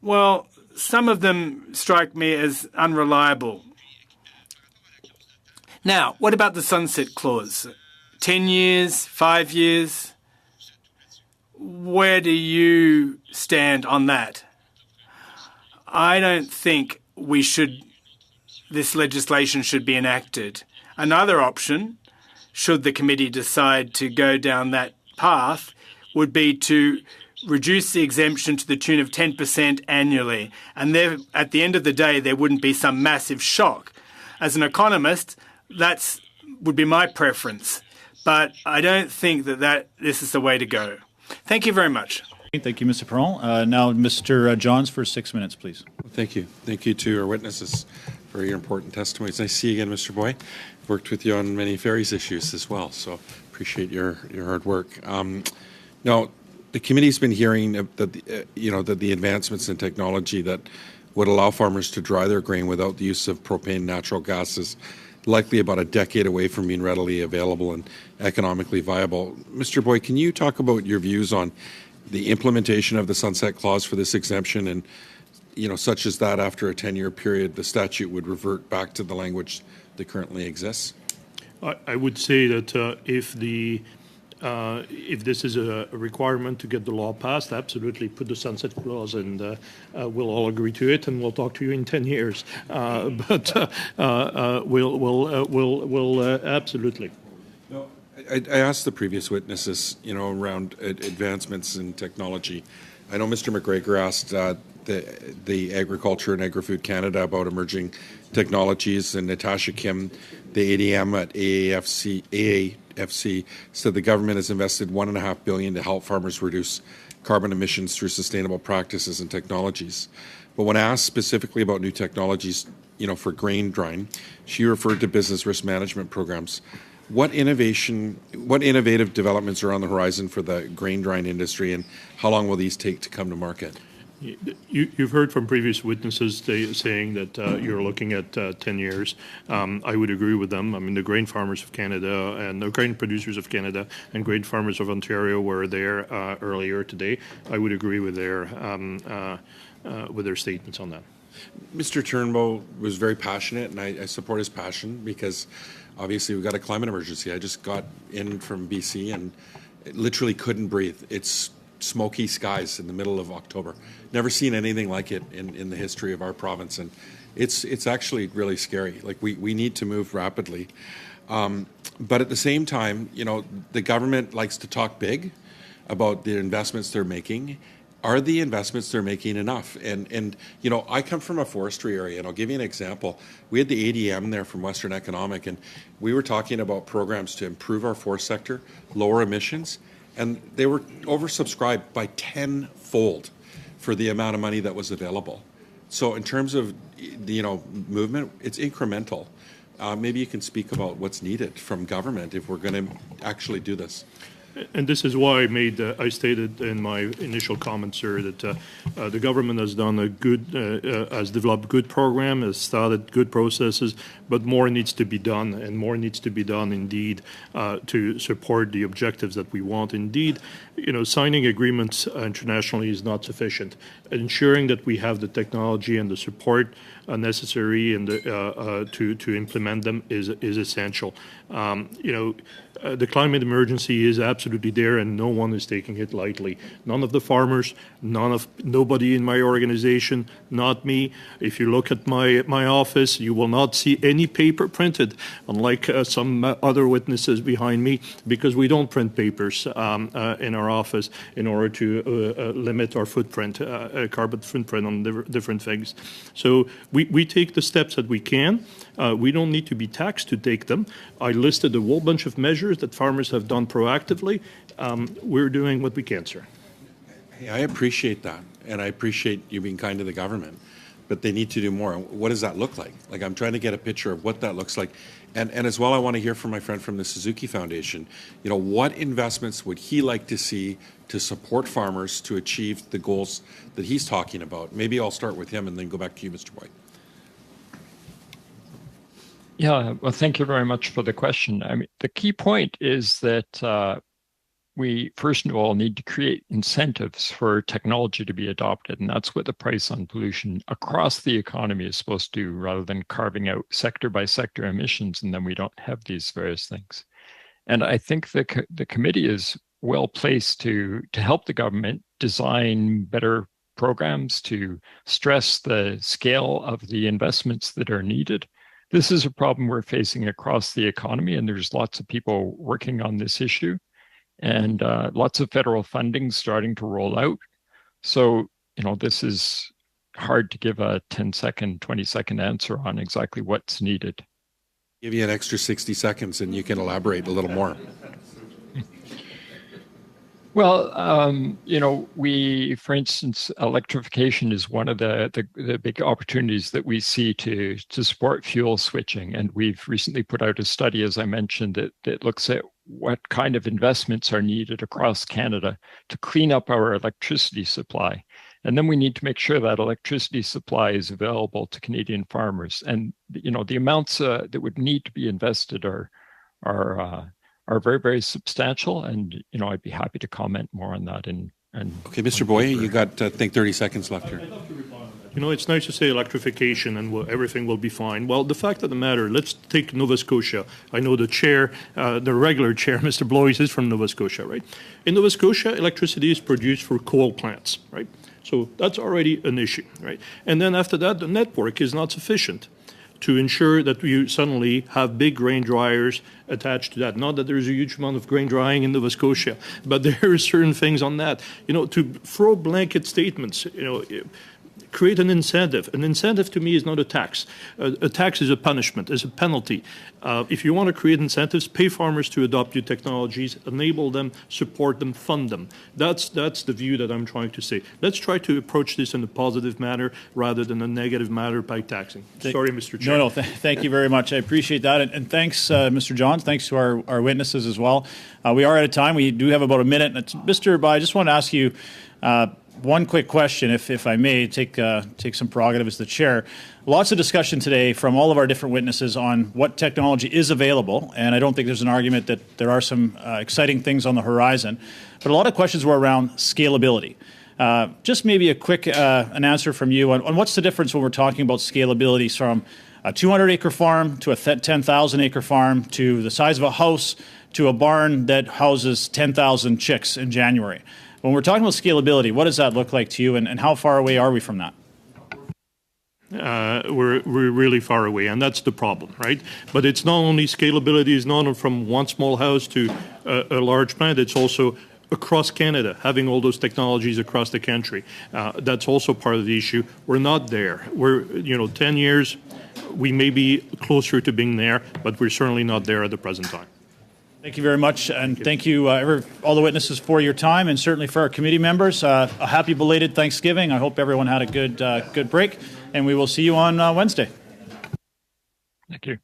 well, some of them strike me as unreliable. Now, what about the sunset clause? 10 years, 5 years? Where do you stand on that? I don't think this legislation should be enacted. Another option, should the committee decide to go down that path, would be to reduce the exemption to the tune of 10% annually. And at the end of the day, there wouldn't be some massive shock. As an economist, that would be my preference. But I don't think that this is the way to go. Thank you very much. Thank you, Mr. Perron. Now, Mr. Johns for 6 minutes, please. Thank you. Thank you to our witnesses for your important testimonies. Nice to see you again, Mr. Boy. I've worked with you on many ferries issues as well, so appreciate your hard work. Now, the committee's been hearing that the advancements in technology that would allow farmers to dry their grain without the use of propane natural gas is likely about a decade away from being readily available and economically viable. Mr. Boy, can you talk about your views on the implementation of the sunset clause for this exemption, and such as that after a 10-year period, the statute would revert back to the language that currently exists? I would say that if this is a requirement to get the law passed, absolutely put the sunset clause, and we'll all agree to it, and we'll talk to you in 10 years. But we'll absolutely. No, I asked the previous witnesses, around advancements in technology. I know Mr. McGregor asked the Agriculture and Agri-Food Canada about emerging technologies, and Natasha Kim, the ADM at AAFC, said the government has invested $1.5 billion to help farmers reduce carbon emissions through sustainable practices and technologies. But when asked specifically about new technologies, for grain drying, she referred to business risk management programs. What innovative developments are on the horizon for the grain drying industry, and how long will these take to come to market? You've heard from previous witnesses saying that you're looking at 10 years. I would agree with them. I mean, the grain farmers of Canada and the grain producers of Canada and grain farmers of Ontario were there earlier today. I would agree with their statements on that. Mr. Turnbow was very passionate, and I support his passion, because obviously we've got a climate emergency. I just got in from BC and literally couldn't breathe. It's smoky skies in the middle of October. Never seen anything like it in the history of our province, and it's actually really scary. Like, we need to move rapidly. But at the same time, the government likes to talk big about the investments they're making. Are the investments they're making enough? And I come from a forestry area, and I'll give you an example. We had the ADM there from Western Economic, and we were talking about programs to improve our forest sector, lower emissions, and they were oversubscribed by 10-fold for the amount of money that was available. So in terms of movement, it's incremental. Maybe you can speak about what's needed from government if we're going to actually do this. And this is why I stated in my initial comments, sir, that the government has done has developed good program, has started good processes, but more needs to be done, and more needs to be done indeed to support the objectives that we want. Indeed, signing agreements internationally is not sufficient. Ensuring that we have the technology and the support necessary and to implement them is essential. The climate emergency is absolutely there, and no one is taking it lightly. None of the farmers, nobody in my organization, not me. If you look at my office, you will not see any paper printed, unlike some other witnesses behind me, because we don't print papers in our office in order to limit our footprint, carbon footprint on different things. So we take the steps that we can. We don't need to be taxed to take them. I listed a whole bunch of measures that farmers have done proactively. We're doing what we can, sir. Hey, I appreciate that, and I appreciate you being kind to the government, but they need to do more. What does that look like? Like, I'm trying to get a picture of what that looks like. And as well, I want to hear from my friend from the Suzuki Foundation. What investments would he like to see to support farmers to achieve the goals that he's talking about? Maybe I'll start with him and then go back to you, Mr. Boyd. Yeah, well, thank you very much for the question. I mean, the key point is that we, first of all, need to create incentives for technology to be adopted. And that's what the price on pollution across the economy is supposed to do, rather than carving out sector by sector emissions, and then we don't have these various things. And I think the committee is well placed to help the government design better programs, to stress the scale of the investments that are needed. This is a problem we're facing across the economy, and there's lots of people working on this issue, and lots of federal funding starting to roll out. So, this is hard to give a 10-second, 20-second answer on exactly what's needed. Give you an extra 60 seconds and you can elaborate a little more. Well, we, for instance, electrification is one of the big opportunities that we see to support fuel switching. And we've recently put out a study, as I mentioned, that looks at what kind of investments are needed across Canada to clean up our electricity supply. And then we need to make sure that electricity supply is available to Canadian farmers. And, the amounts that would need to be invested are very, very substantial, and I'd be happy to comment more on that. Okay, Mr. Boye, you got I think 30 seconds left here. It's nice to say electrification and everything will be fine. Well, the fact of the matter, let's take Nova Scotia. I know the chair, the regular chair, Mr. Blois, is from Nova Scotia, right? In Nova Scotia, electricity is produced for coal plants, right? So that's already an issue, right? And then after that, the network is not sufficient to ensure that you suddenly have big grain dryers attached to that. Not that there's a huge amount of grain drying in Nova Scotia, but there are certain things on that. To throw blanket statements, create an incentive. An incentive to me is not a tax. A tax is a punishment, is a penalty. If you want to create incentives, pay farmers to adopt new technologies, enable them, support them, fund them. That's the view that I'm trying to say. Let's try to approach this in a positive manner rather than a negative manner by taxing. Sorry, Mr. Chair. No, thank you very much. I appreciate that. And thanks, Mr. Johns. Thanks to our witnesses as well. We are out of time. We do have about a minute. Mr. Bai, I just want to ask you one quick question, if I may, take some prerogative as the chair. Lots of discussion today from all of our different witnesses on what technology is available, and I don't think there's an argument that there are some exciting things on the horizon. But a lot of questions were around scalability. Just maybe a quick an answer from you on what's the difference when we're talking about scalability from a 200-acre farm to a 10,000-acre farm to the size of a house to a barn that houses 10,000 chicks in January. When we're talking about scalability, what does that look like to you, and how far away are we from that? We're really far away, and that's the problem, right? But it's not only scalability is not from one small house to a large plant, it's also across Canada, having all those technologies across the country. That's also part of the issue. We're not there. We're, 10 years, we may be closer to being there, but we're certainly not there at the present time. Thank you very much, and thank you, all the witnesses, for your time, and certainly for our committee members. A happy belated Thanksgiving. I hope everyone had a good break, and we will see you on Wednesday. Thank you.